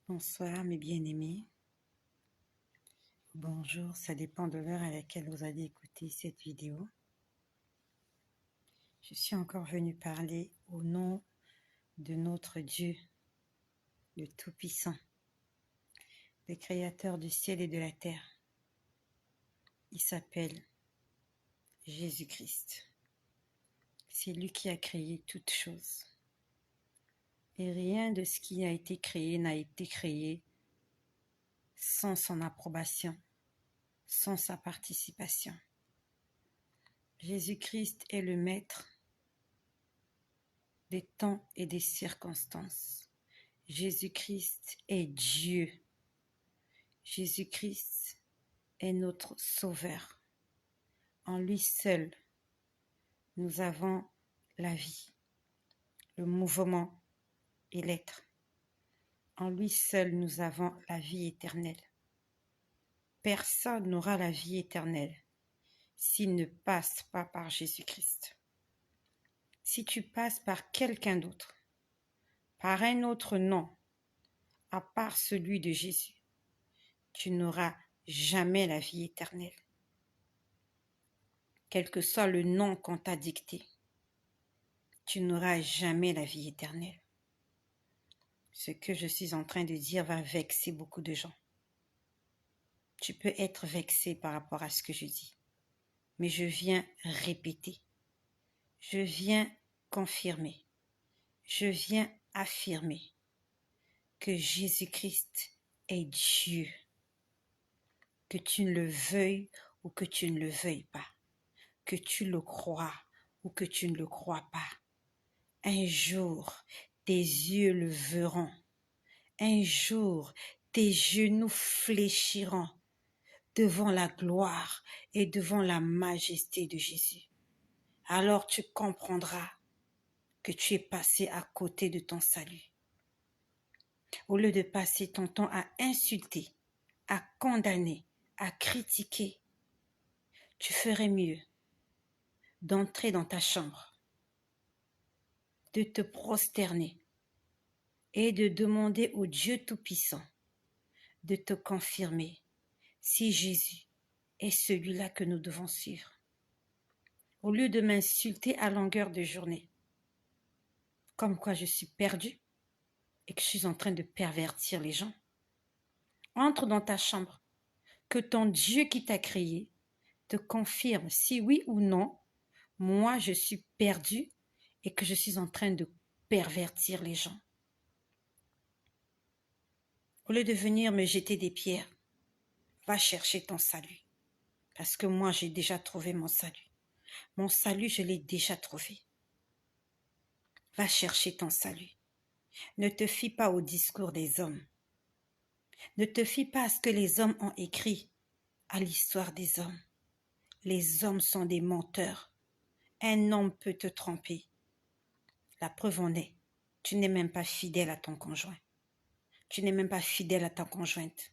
Bonsoir mes bien-aimés. Bonjour, ça dépend de l'heure à laquelle vous allez écouter cette vidéo. Je suis encore venue parler au nom de notre Dieu, le Tout-Puissant, le Créateur du ciel et de la terre. Il s'appelle Jésus-Christ. C'est lui qui a créé toutes choses. Et rien de ce qui a été créé n'a été créé sans son approbation, sans sa participation. Jésus-Christ est le maître des temps et des circonstances. Jésus-Christ est Dieu. Jésus-Christ est notre Sauveur. En lui seul, nous avons la vie, le mouvement et l'être. En lui seul, nous avons la vie éternelle. Personne n'aura la vie éternelle s'il ne passe pas par Jésus-Christ. Si tu passes par quelqu'un d'autre, par un autre nom, à part celui de Jésus, tu n'auras jamais la vie éternelle. Quel que soit le nom qu'on t'a dicté, tu n'auras jamais la vie éternelle. Ce que je suis en train de dire va vexer beaucoup de gens. Tu peux être vexé par rapport à ce que je dis, mais je viens répéter, je viens confirmer, je viens affirmer que Jésus-Christ est Dieu, que tu le veuilles ou que tu ne le veuilles pas, que tu le crois ou que tu ne le crois pas. Un jour, tes yeux le verront. Un jour, tes genoux fléchiront devant la gloire et devant la majesté de Jésus. Alors tu comprendras que tu es passé à côté de ton salut. Au lieu de passer ton temps à insulter, à condamner, à critiquer, tu ferais mieux d'entrer dans ta chambre, de te prosterner et de demander au Dieu Tout-Puissant de te confirmer si Jésus est celui-là que nous devons suivre. Au lieu de m'insulter à longueur de journée, comme quoi je suis perdue et que je suis en train de pervertir les gens, entre dans ta chambre, que ton Dieu qui t'a créé te confirme si oui ou non, moi je suis perdue et que je suis en train de pervertir les gens. Au lieu de venir me jeter des pierres, va chercher ton salut. Parce que moi, j'ai déjà trouvé mon salut. Mon salut, je l'ai déjà trouvé. Va chercher ton salut. Ne te fie pas au discours des hommes. Ne te fie pas à ce que les hommes ont écrit, à l'histoire des hommes. Les hommes sont des menteurs. Un homme peut te tromper. La preuve en est, tu n'es même pas fidèle à ton conjoint. Tu n'es même pas fidèle à ta conjointe.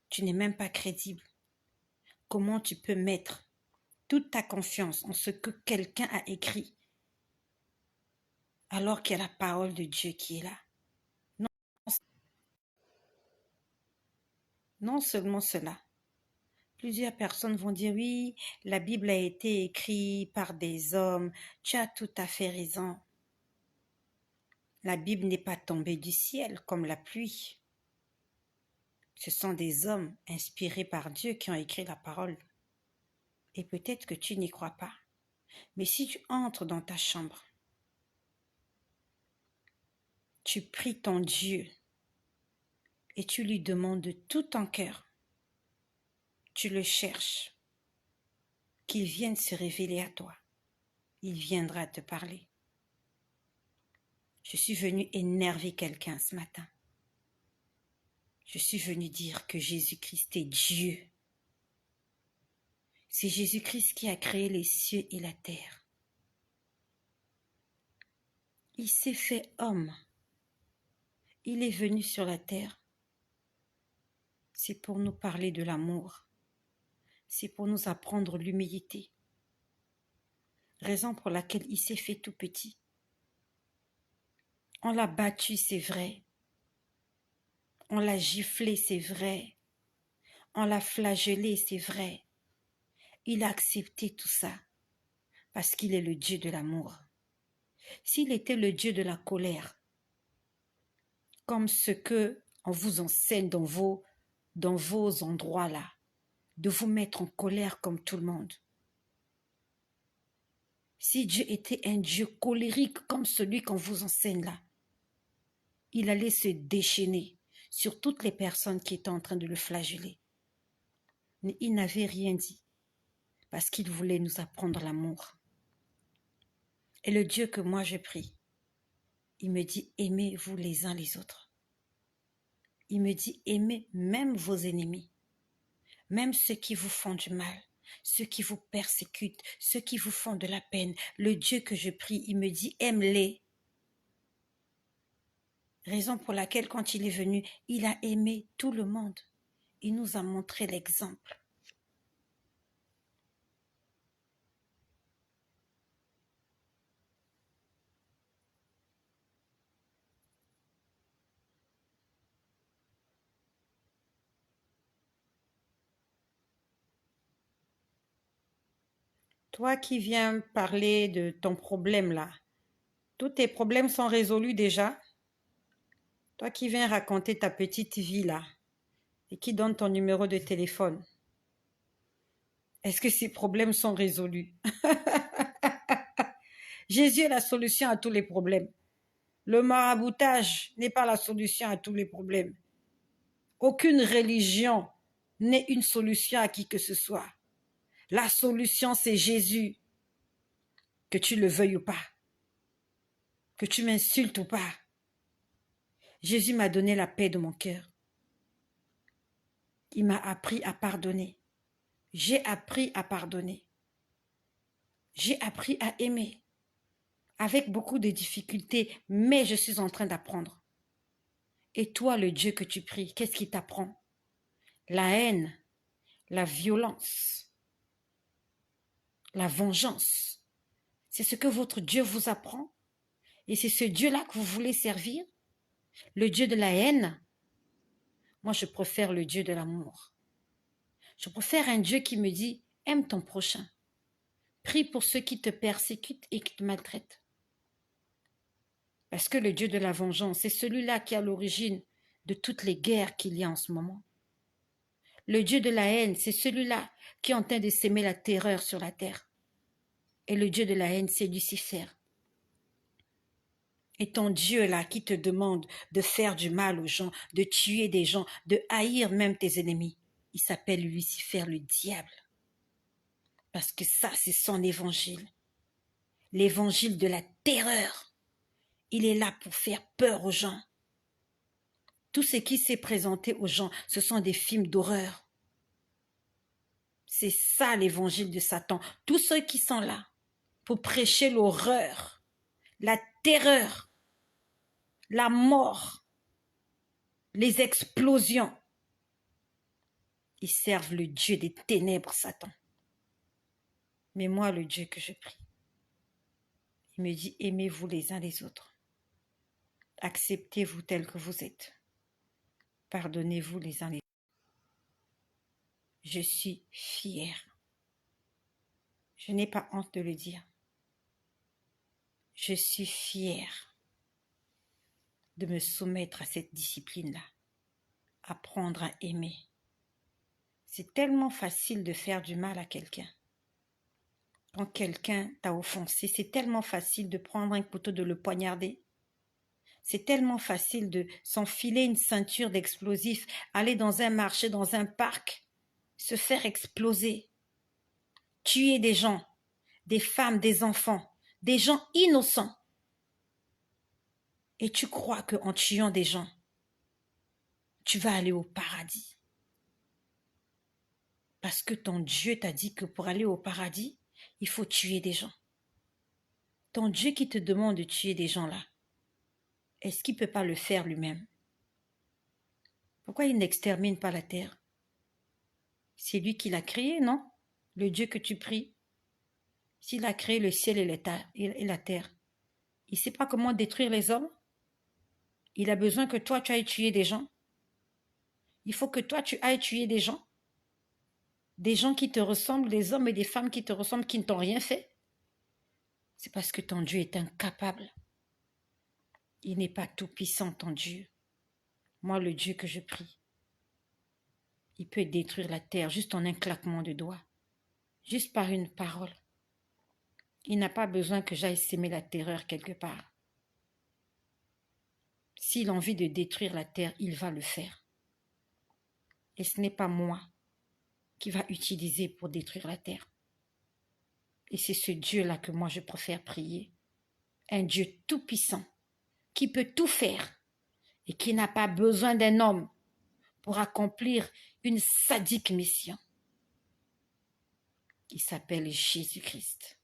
Tu n'es même pas crédible. Comment tu peux mettre toute ta confiance en ce que quelqu'un a écrit alors qu'il y a la parole de Dieu qui est là? Non seulement cela, plusieurs personnes vont dire oui, la Bible a été écrite par des hommes, tu as tout à fait raison. La Bible n'est pas tombée du ciel comme la pluie. Ce sont des hommes inspirés par Dieu qui ont écrit la parole. Et peut-être que tu n'y crois pas. Mais si tu entres dans ta chambre, tu pries ton Dieu et tu lui demandes de tout ton cœur, tu le cherches, qu'il vienne se révéler à toi. Il viendra te parler. Je suis venue énerver quelqu'un ce matin. Je suis venue dire que Jésus-Christ est Dieu. C'est Jésus-Christ qui a créé les cieux et la terre. Il s'est fait homme. Il est venu sur la terre. C'est pour nous parler de l'amour. C'est pour nous apprendre l'humilité. Raison pour laquelle il s'est fait tout petit. On l'a battu, c'est vrai. On l'a giflé, c'est vrai. On l'a flagellé, c'est vrai. Il a accepté tout ça parce qu'il est le Dieu de l'amour. S'il était le Dieu de la colère, comme ce que on vous enseigne dans vos endroits là, de vous mettre en colère comme tout le monde. Si Dieu était un Dieu colérique comme celui qu'on vous enseigne là, il allait se déchaîner sur toutes les personnes qui étaient en train de le flageller. Mais il n'avait rien dit parce qu'il voulait nous apprendre l'amour. Et le Dieu que moi je prie, il me dit aimez-vous les uns les autres. Il me dit aimez même vos ennemis, même ceux qui vous font du mal, ceux qui vous persécutent, ceux qui vous font de la peine. Le Dieu que je prie, il me dit aime-les. Raison pour laquelle quand il est venu, il a aimé tout le monde. Il nous a montré l'exemple. Toi qui viens parler de ton problème là, tous tes problèmes sont résolus déjà? Toi qui viens raconter ta petite vie là et qui donne ton numéro de téléphone, est-ce que ces problèmes sont résolus? Jésus est la solution à tous les problèmes. Le maraboutage n'est pas la solution à tous les problèmes. Aucune religion n'est une solution à qui que ce soit. La solution, c'est Jésus. Que tu le veuilles ou pas. Que tu m'insultes ou pas. Jésus m'a donné la paix de mon cœur. Il m'a appris à pardonner. J'ai appris à pardonner. J'ai appris à aimer. Avec beaucoup de difficultés, mais je suis en train d'apprendre. Et toi, le Dieu que tu pries, qu'est-ce qui t'apprend? La haine, la violence, la vengeance. C'est ce que votre Dieu vous apprend? Et c'est ce Dieu-là que vous voulez servir? Le Dieu de la haine? Moi, je préfère le Dieu de l'amour. Je préfère un Dieu qui me dit, aime ton prochain. Prie pour ceux qui te persécutent et qui te maltraitent. Parce que le Dieu de la vengeance, c'est celui-là qui est à l'origine de toutes les guerres qu'il y a en ce moment. Le Dieu de la haine, c'est celui-là qui est en train de s'aimer la terreur sur la terre. Et le Dieu de la haine, c'est Lucifer. Et ton Dieu là qui te demande de faire du mal aux gens, de tuer des gens, de haïr même tes ennemis, il s'appelle Lucifer, le diable. Parce que ça, c'est son évangile. L'évangile de la terreur. Il est là pour faire peur aux gens. Tout ce qui s'est présenté aux gens, ce sont des films d'horreur. C'est ça l'évangile de Satan. Tous ceux qui sont là pour prêcher l'horreur, la terreur, la mort, les explosions, ils servent le Dieu des ténèbres, Satan. Mais moi, le Dieu que je prie, il me dit, aimez-vous les uns les autres. Acceptez-vous tels que vous êtes. Pardonnez-vous les uns les autres. Je suis fière. Je n'ai pas honte de le dire. Je suis fière de me soumettre à cette discipline-là. Apprendre à aimer. C'est tellement facile de faire du mal à quelqu'un. Quand quelqu'un t'a offensé, c'est tellement facile de prendre un couteau, de le poignarder. C'est tellement facile de s'enfiler une ceinture d'explosifs, aller dans un marché, dans un parc, se faire exploser, tuer des gens, des femmes, des enfants, des gens innocents. Et tu crois qu'en tuant des gens, tu vas aller au paradis. Parce que ton Dieu t'a dit que pour aller au paradis, il faut tuer des gens. Ton Dieu qui te demande de tuer des gens là, est-ce qu'il ne peut pas le faire lui-même? Pourquoi il n'extermine pas la terre? C'est lui qui l'a créé, non? Le Dieu que tu pries. S'il a créé le ciel et la terre, il ne sait pas comment détruire les hommes? Il a besoin que toi, tu ailles tuer des gens? Il faut que toi, tu ailles tuer des gens. Des gens qui te ressemblent, des hommes et des femmes qui te ressemblent, qui ne t'ont rien fait. C'est parce que ton Dieu est incapable. Il n'est pas tout puissant, ton Dieu. Moi, le Dieu que je prie, il peut détruire la terre juste en un claquement de doigts, juste par une parole. Il n'a pas besoin que j'aille s'aimer la terreur quelque part. S'il a envie de détruire la terre, il va le faire. Et ce n'est pas moi qui va utiliser pour détruire la terre. Et c'est ce Dieu-là que moi je préfère prier. Un Dieu tout-puissant, qui peut tout faire et qui n'a pas besoin d'un homme pour accomplir une sadique mission. Il s'appelle Jésus-Christ.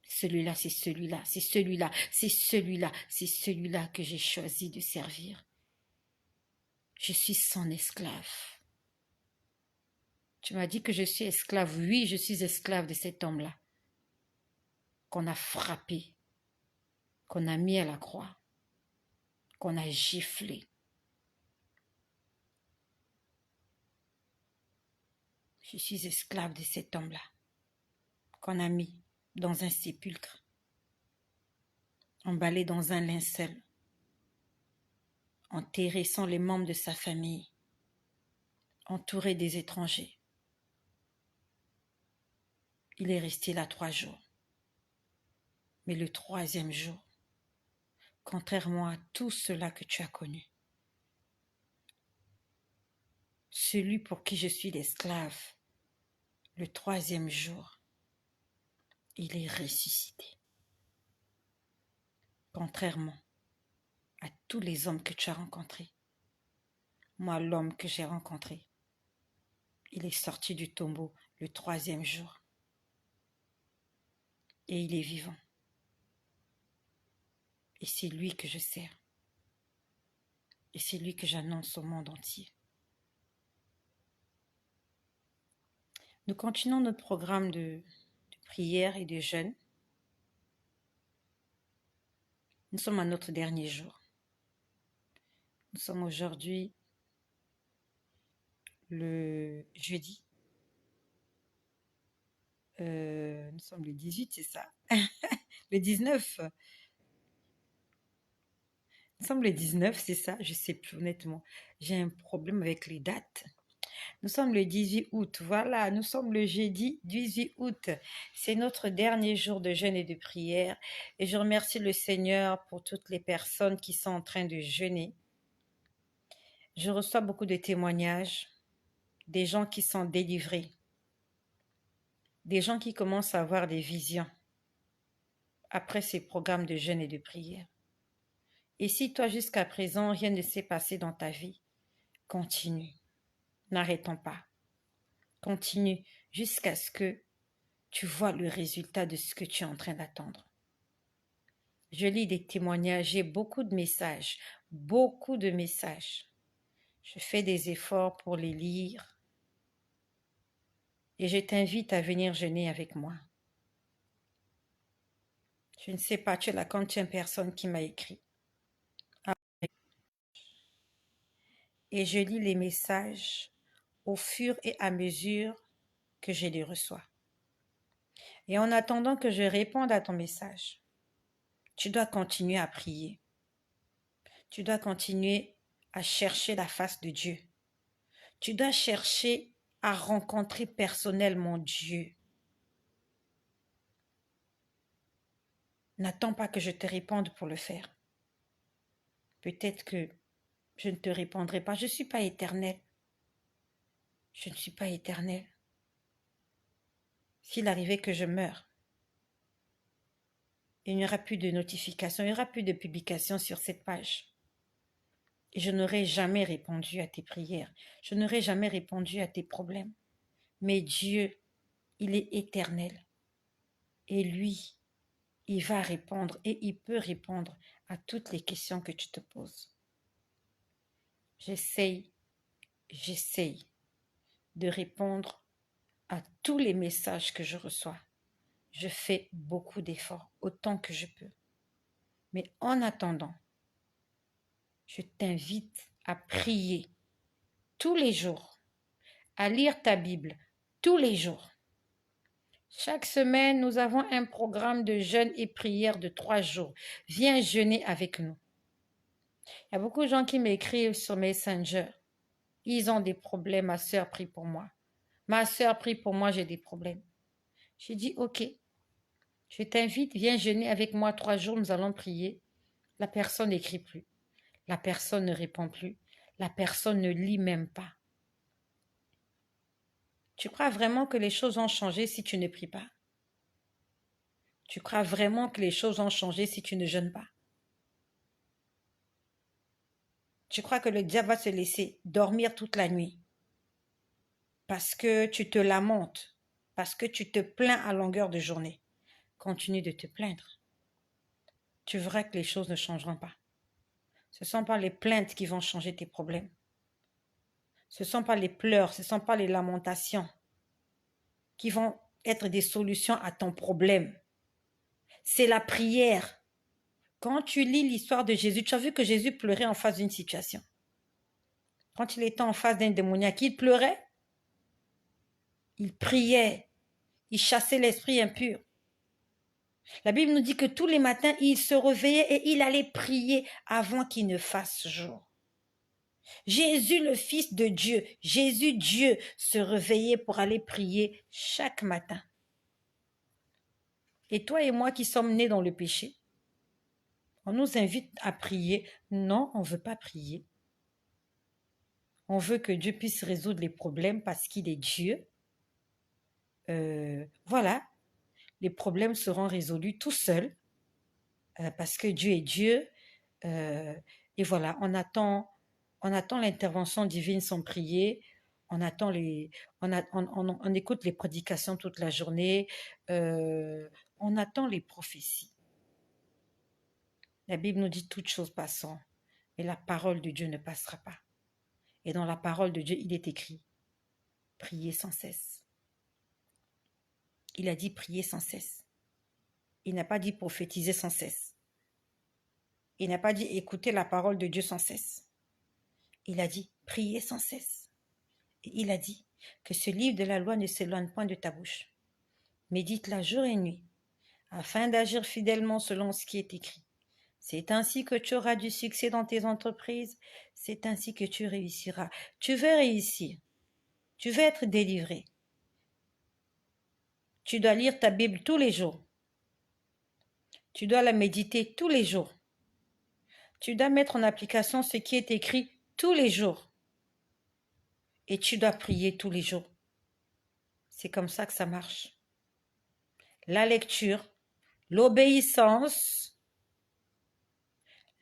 Celui-là, c'est celui-là, c'est celui-là, c'est celui-là, c'est celui-là que j'ai choisi de servir. Je suis son esclave. Tu m'as dit que je suis esclave. Oui, je suis esclave de cet homme-là, qu'on a frappé, qu'on a mis à la croix, qu'on a giflé. Je suis esclave de cet homme-là, qu'on a mis dans un sépulcre, emballé dans un linceul, enterré sans les membres de sa famille, entouré des étrangers. Il est resté là 3 jours. Mais le 3e jour, contrairement à tout cela que tu as connu, celui pour qui je suis l'esclave, le 3e jour, il est ressuscité. Contrairement à tous les hommes que tu as rencontrés, moi, l'homme que j'ai rencontré, il est sorti du tombeau le 3e jour. Et il est vivant. Et c'est lui que je sers. Et c'est lui que j'annonce au monde entier. Nous continuons notre programme de prière et de jeûne. Nous sommes à notre dernier jour. Nous sommes aujourd'hui le jeudi. Nous sommes le 18, c'est ça. Le 19. Nous sommes le 19, c'est ça. Je ne sais plus honnêtement. J'ai un problème avec les dates. Nous sommes le 18 août. Voilà, nous sommes le jeudi 18 août. C'est notre dernier jour de jeûne et de prière. Et je remercie le Seigneur pour toutes les personnes qui sont en train de jeûner. Je reçois beaucoup de témoignages, des gens qui sont délivrés, des gens qui commencent à avoir des visions après ces programmes de jeûne et de prière. Et si toi, jusqu'à présent, rien ne s'est passé dans ta vie, continue. N'arrêtons pas. Continue jusqu'à ce que tu vois le résultat de ce que tu es en train d'attendre. Je lis des témoignages, j'ai beaucoup de messages, beaucoup de messages. Je fais des efforts pour les lire et je t'invite à venir jeûner avec moi. Je ne sais pas, tu es la quantième personne qui m'a écrit. Et je lis les messages au fur et à mesure que je les reçois. Et en attendant que je réponde à ton message, tu dois continuer à prier. Tu dois continuer à chercher la face de Dieu. Tu dois chercher à rencontrer personnellement Dieu. N'attends pas que je te réponde pour le faire. Peut-être que je ne te répondrai pas. Je ne suis pas éternel. Je ne suis pas éternel. S'il arrivait que je meure, il n'y aura plus de notification, il n'y aura plus de publication sur cette page. Et je n'aurai jamais répondu à tes prières. Je n'aurai jamais répondu à tes problèmes. Mais Dieu, il est éternel. Et lui, il va répondre et il peut répondre à toutes les questions que tu te poses. J'essaye de répondre à tous les messages que je reçois. Je fais beaucoup d'efforts, autant que je peux. Mais en attendant, je t'invite à prier tous les jours, à lire ta Bible tous les jours. Chaque semaine, nous avons un programme de jeûne et prière de 3 jours. Viens jeûner avec nous. Il y a beaucoup de gens qui m'écrivent sur Messenger. Ils ont des problèmes. Ma soeur prie pour moi. Ma soeur prie pour moi, j'ai des problèmes. J'ai dit, ok, je t'invite, viens jeûner avec moi 3 jours, nous allons prier. La personne n'écrit plus. La personne ne répond plus. La personne ne lit même pas. Tu crois vraiment que les choses ont changé si tu ne pries pas? Tu crois vraiment que les choses ont changé si tu ne jeûnes pas? Tu crois que le diable va se laisser dormir toute la nuit parce que tu te lamentes, parce que tu te plains à longueur de journée? Continue de te plaindre. Tu verras que les choses ne changeront pas. Ce ne sont pas les plaintes qui vont changer tes problèmes. Ce ne sont pas les pleurs, ce ne sont pas les lamentations qui vont être des solutions à ton problème. C'est la prière. Quand tu lis l'histoire de Jésus, tu as vu que Jésus pleurait en face d'une situation. Quand il était en face d'un démoniaque, il pleurait. Il priait. Il chassait l'esprit impur. La Bible nous dit que tous les matins, il se réveillait et il allait prier avant qu'il ne fasse jour. Jésus, le Fils de Dieu, Jésus Dieu, se réveillait pour aller prier chaque matin. Et toi et moi qui sommes nés dans le péché, on nous invite à prier. Non, on ne veut pas prier. On veut que Dieu puisse résoudre les problèmes parce qu'il est Dieu. Voilà, les problèmes seront résolus tout seuls parce que Dieu est Dieu. Et voilà, on attend l'intervention divine sans prier. On attend on écoute les prédications toute la journée. On attend les prophéties. La Bible nous dit toutes choses passeront, mais la parole de Dieu ne passera pas. Et dans la parole de Dieu, il est écrit, priez sans cesse. Il a dit prier sans cesse. Il n'a pas dit prophétiser sans cesse. Il n'a pas dit écouter la parole de Dieu sans cesse. Il a dit prier sans cesse. Et il a dit que ce livre de la loi ne s'éloigne point de ta bouche. Médite-la jour et nuit, afin d'agir fidèlement selon ce qui est écrit. C'est ainsi que tu auras du succès dans tes entreprises. C'est ainsi que tu réussiras. Tu veux réussir. Tu veux être délivré. Tu dois lire ta Bible tous les jours. Tu dois la méditer tous les jours. Tu dois mettre en application ce qui est écrit tous les jours. Et tu dois prier tous les jours. C'est comme ça que ça marche. La lecture, l'obéissance,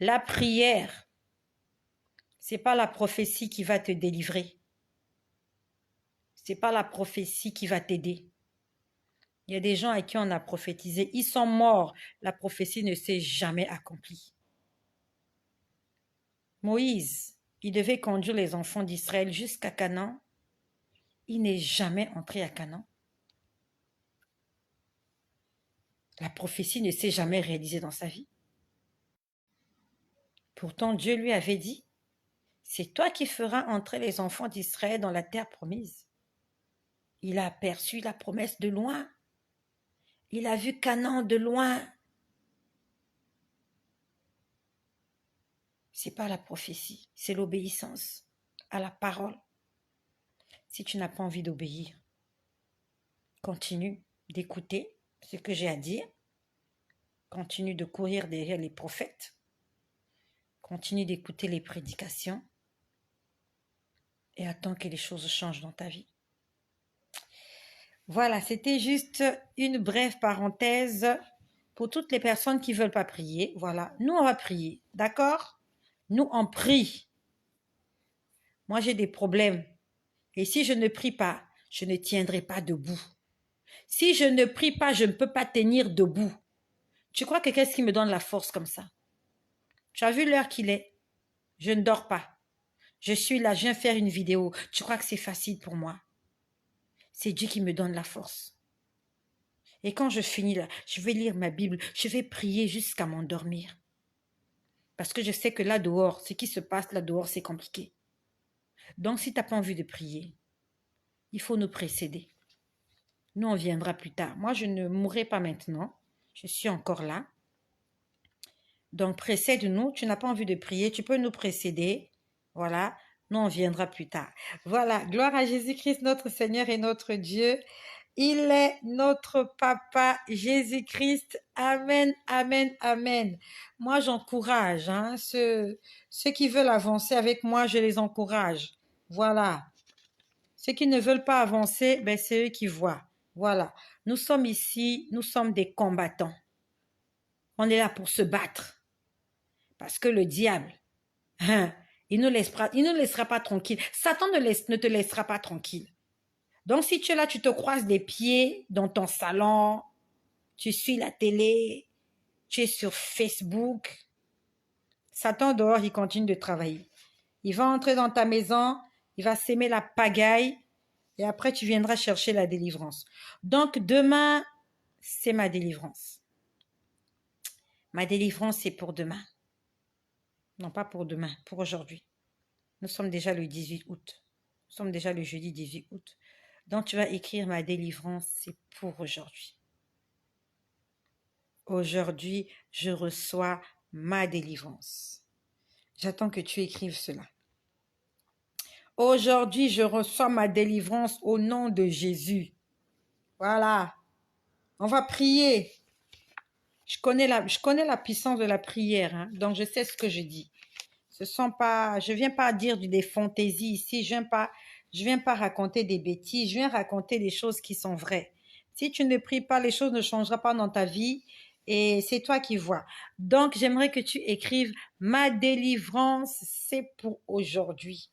la prière, c'est pas la prophétie qui va te délivrer. C'est pas la prophétie qui va t'aider. Il y a des gens à qui on a prophétisé, ils sont morts. La prophétie ne s'est jamais accomplie. Moïse, il devait conduire les enfants d'Israël jusqu'à Canaan. Il n'est jamais entré à Canaan. La prophétie ne s'est jamais réalisée dans sa vie. Pourtant, Dieu lui avait dit, c'est toi qui feras entrer les enfants d'Israël dans la terre promise. Il a aperçu la promesse de loin. Il a vu Canaan de loin. C'est pas la prophétie, c'est l'obéissance à la parole. Si tu n'as pas envie d'obéir, continue d'écouter ce que j'ai à dire. Continue de courir derrière les prophètes. Continue d'écouter les prédications. Et attends que les choses changent dans ta vie. Voilà, c'était juste une brève parenthèse pour toutes les personnes qui ne veulent pas prier. Voilà, nous on va prier, d'accord? Nous on prie. Moi j'ai des problèmes. Et si je ne prie pas, je ne tiendrai pas debout. Si je ne prie pas, je ne peux pas tenir debout. Tu crois que qu'est-ce qui me donne la force comme ça? Tu as vu l'heure qu'il est? Je ne dors pas. Je suis là, je viens faire une vidéo. Tu crois que c'est facile pour moi? C'est Dieu qui me donne la force. Et quand je finis là, je vais lire ma Bible, je vais prier jusqu'à m'endormir. Parce que je sais que là dehors, ce qui se passe là dehors, c'est compliqué. Donc, si tu n'as pas envie de prier, il faut nous précéder. Nous, on viendra plus tard. Moi, je ne mourrai pas maintenant. Je suis encore là. Donc, précède-nous. Tu n'as pas envie de prier, tu peux nous précéder. Voilà. Nous, on viendra plus tard. Voilà. Gloire à Jésus-Christ, notre Seigneur et notre Dieu. Il est notre Papa Jésus-Christ. Amen, amen, amen. Moi, j'encourage ceux qui veulent avancer avec moi, je les encourage. Voilà. Ceux qui ne veulent pas avancer, ben, c'est eux qui voient. Voilà. Nous sommes ici, nous sommes des combattants. On est là pour se battre. Parce que le diable, il ne laissera pas tranquille. Satan ne te laissera pas tranquille. Donc, si tu es là, tu te croises les pieds dans ton salon, tu suis la télé, tu es sur Facebook, Satan dehors, il continue de travailler. Il va entrer dans ta maison, il va s'aimer la pagaille, et après, tu viendras chercher la délivrance. Donc, demain, c'est ma délivrance. Ma délivrance, c'est pour demain. Non, pas pour demain, pour aujourd'hui. Nous sommes déjà le 18 août. Nous sommes déjà le jeudi 18 août. Donc, tu vas écrire ma délivrance, c'est pour aujourd'hui. Aujourd'hui, je reçois ma délivrance. J'attends que tu écrives cela. Aujourd'hui, je reçois ma délivrance au nom de Jésus. Voilà. On va prier. Je connais la puissance de la prière, donc je sais ce que je dis. Je ne viens pas dire des fantaisies ici, je viens pas raconter des bêtises, je viens raconter des choses qui sont vraies. Si tu ne pries pas, les choses ne changeront pas dans ta vie et c'est toi qui vois. Donc, j'aimerais que tu écrives ma délivrance, c'est pour aujourd'hui.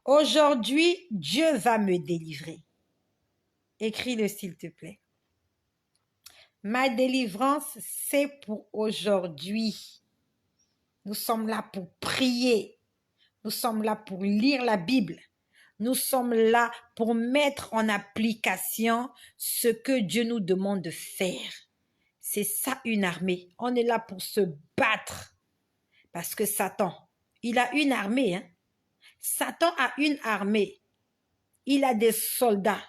Aujourd'hui, Dieu va me délivrer. Écris-le s'il te plaît. Ma délivrance, c'est pour aujourd'hui. Nous sommes là pour prier. Nous sommes là pour lire la Bible. Nous sommes là pour mettre en application ce que Dieu nous demande de faire. C'est ça une armée. On est là pour se battre. Parce que Satan, il a une armée. Satan a une armée. Il a des soldats.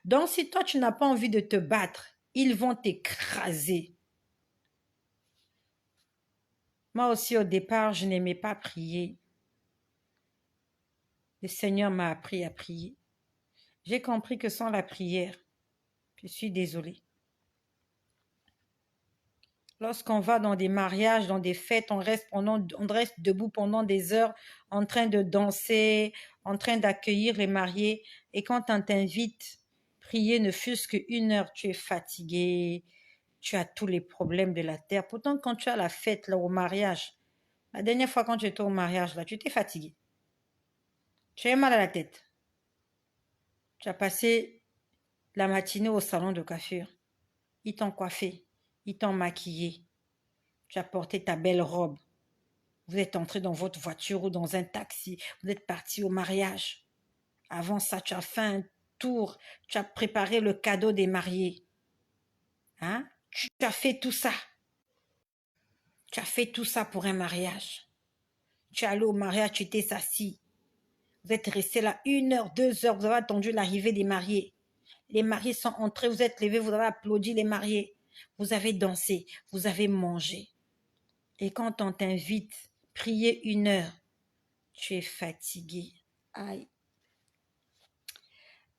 Donc si toi tu n'as pas envie de te battre, ils vont t'écraser. Moi aussi au départ, je n'aimais pas prier. Le Seigneur m'a appris à prier. J'ai compris que sans la prière, je suis désolée. Lorsqu'on va dans des mariages, dans des fêtes, on reste debout pendant des heures en train de danser, en train d'accueillir les mariés. Et quand on t'invite, prier ne fût-ce qu'une heure, tu es fatigué, tu as tous les problèmes de la terre. Pourtant, quand tu as la fête là au mariage, la dernière fois quand tu étais au mariage là, tu étais fatigué. Tu as mal à la tête. Tu as passé la matinée au salon de coiffure. Ils t'ont coiffé, ils t'ont maquillé. Tu as porté ta belle robe. Vous êtes entré dans votre voiture ou dans un taxi. Vous êtes parti au mariage. Avant ça, tu as fait un tour. Tu as préparé le cadeau des mariés. Tu as fait tout ça. Tu as fait tout ça pour un mariage. Tu es allé au mariage, tu t'es assis. Vous êtes resté là 1 heure, 2 heures. Vous avez attendu l'arrivée des mariés. Les mariés sont entrés, vous êtes levés, vous avez applaudi les mariés. Vous avez dansé, vous avez mangé. Et quand on t'invite, prier 1 heure, tu es fatigué. Aïe.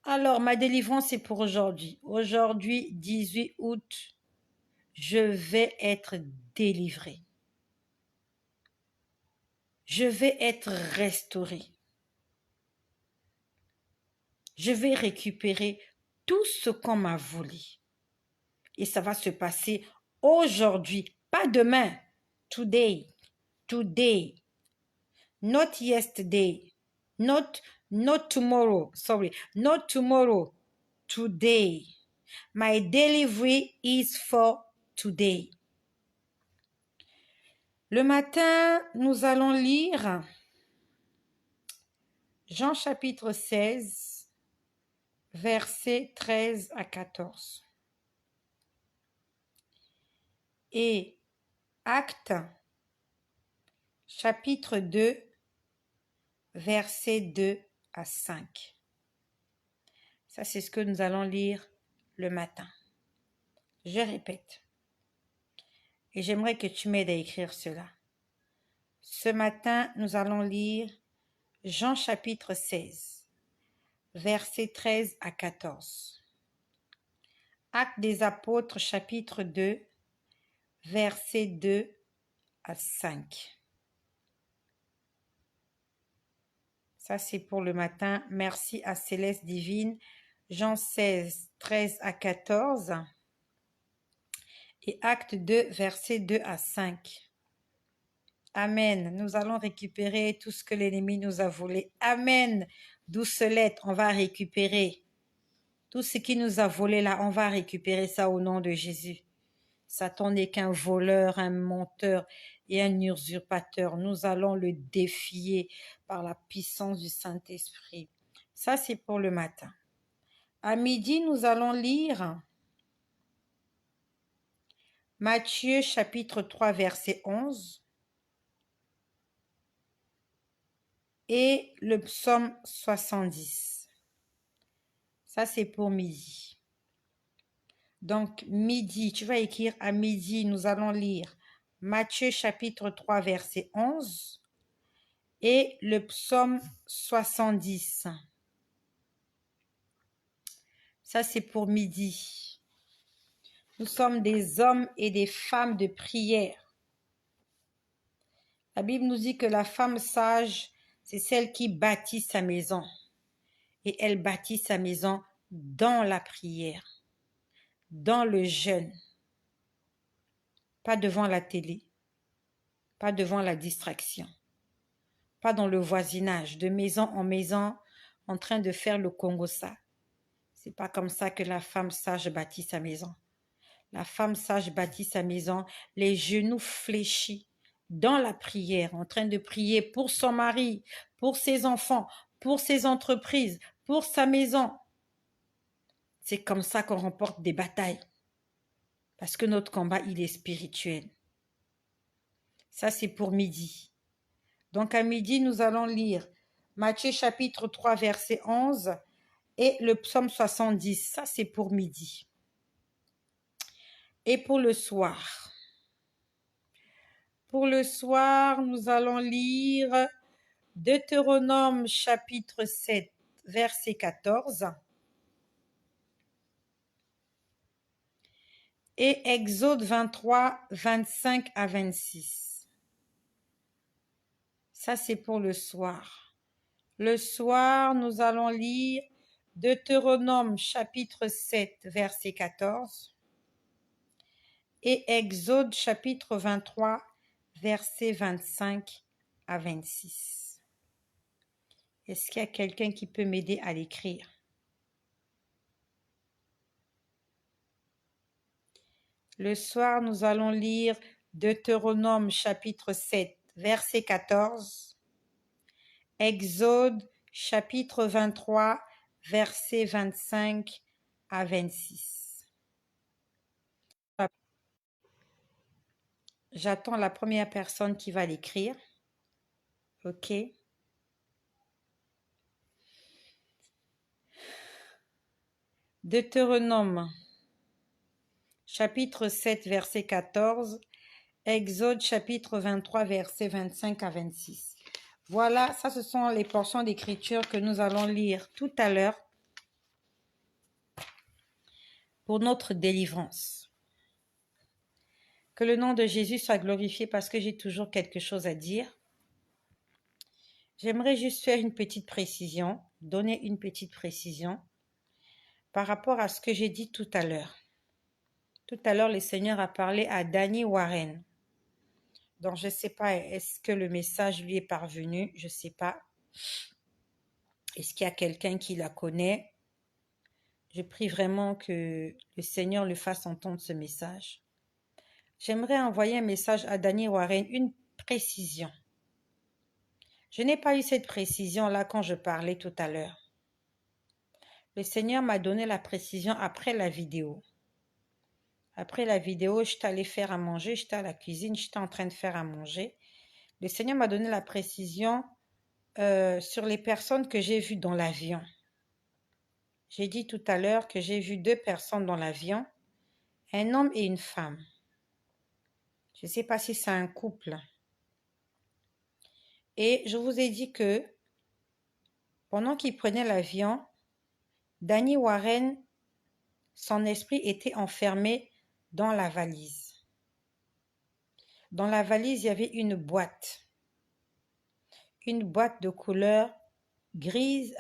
Alors, ma délivrance, c'est pour aujourd'hui. Aujourd'hui, 18 août, je vais être délivré. Je vais être restauré. Je vais récupérer tout ce qu'on m'a volé. Et ça va se passer aujourd'hui, pas demain. Today. Today. Not yesterday. Not tomorrow. Sorry. Not tomorrow. Today. My delivery is for today. Le matin, nous allons lire Jean chapitre 16, versets 13 à 14. Et Actes chapitre 2, versets 2 à 5. Ça, c'est ce que nous allons lire le matin. Je répète. Et j'aimerais que tu m'aides à écrire cela. Ce matin, nous allons lire Jean chapitre 16, versets 13 à 14. Actes des apôtres chapitre 2, versets 2 à 5. Ça, c'est pour le matin. Merci à Céleste Divine. Jean 16, 13 à 14. Et acte 2, versets 2 à 5. Amen. Nous allons récupérer tout ce que l'ennemi nous a volé. Amen. Douce lettre, on va récupérer. Tout ce qui nous a volé là, on va récupérer ça au nom de Jésus. Satan n'est qu'un voleur, un menteur et un usurpateur. Nous allons le défier par la puissance du Saint-Esprit. Ça, c'est pour le matin. À midi, nous allons lire Matthieu chapitre 3, verset 11 et le psaume 70. Ça, c'est pour midi. Donc, midi, tu vas écrire à midi, nous allons lire Matthieu chapitre 3, verset 11 et le psaume 70. Ça, c'est pour midi. Nous sommes des hommes et des femmes de prière. La Bible nous dit que la femme sage, c'est celle qui bâtit sa maison. Et elle bâtit sa maison dans la prière, dans le jeûne. Pas devant la télé, pas devant la distraction, pas dans le voisinage, de maison en maison, en train de faire le Congo-ça. C'est pas comme ça que la femme sage bâtit sa maison. La femme sage bâtit sa maison, les genoux fléchis, dans la prière, en train de prier pour son mari, pour ses enfants, pour ses entreprises, pour sa maison. C'est comme ça qu'on remporte des batailles. Parce que notre combat, il est spirituel. Ça, c'est pour midi. Donc, à midi, nous allons lire Matthieu chapitre 3, verset 11 et le psaume 70. Ça, c'est pour midi. Et pour le soir. Pour le soir, nous allons lire Deutéronome chapitre 7, verset 14 et Exode 23, 25 à 26. Ça, c'est pour le soir. Le soir, nous allons lire Deutéronome chapitre 7, verset 14 et Exode chapitre 23, verset 25 à 26. Est-ce qu'il y a quelqu'un qui peut m'aider à l'écrire? Le soir, nous allons lire Deutéronome chapitre 7, verset 14, Exode chapitre 23, verset 25 à 26. J'attends la première personne qui va l'écrire. OK. Deutéronome chapitre 7, verset 14, Exode chapitre 23, verset 25 à 26. Voilà, ça ce sont les portions d'écriture que nous allons lire tout à l'heure pour notre délivrance. Que le nom de Jésus soit glorifié parce que j'ai toujours quelque chose à dire. J'aimerais juste faire une petite précision, donner une petite précision par rapport à ce que j'ai dit tout à l'heure. Tout à l'heure, le Seigneur a parlé à Danny Warren. Donc, je ne sais pas, est-ce que le message lui est parvenu? Je ne sais pas. Est-ce qu'il y a quelqu'un qui la connaît? Je prie vraiment que le Seigneur le fasse entendre ce message. J'aimerais envoyer un message à Danny Warren, une précision. Je n'ai pas eu cette précision-là quand je parlais tout à l'heure. Le Seigneur m'a donné la précision après la vidéo. Après la vidéo, j'étais allée faire à manger, j'étais à la cuisine, j'étais en train de faire à manger. Le Seigneur m'a donné la précision sur les personnes que j'ai vues dans l'avion. J'ai dit tout à l'heure que j'ai vu 2 personnes dans l'avion, un homme et une femme. Je ne sais pas si c'est un couple. Et je vous ai dit que pendant qu'ils prenaient l'avion, Danny Warren, son esprit était enfermé dans la valise. Dans la valise, il y avait une boîte de couleur grise,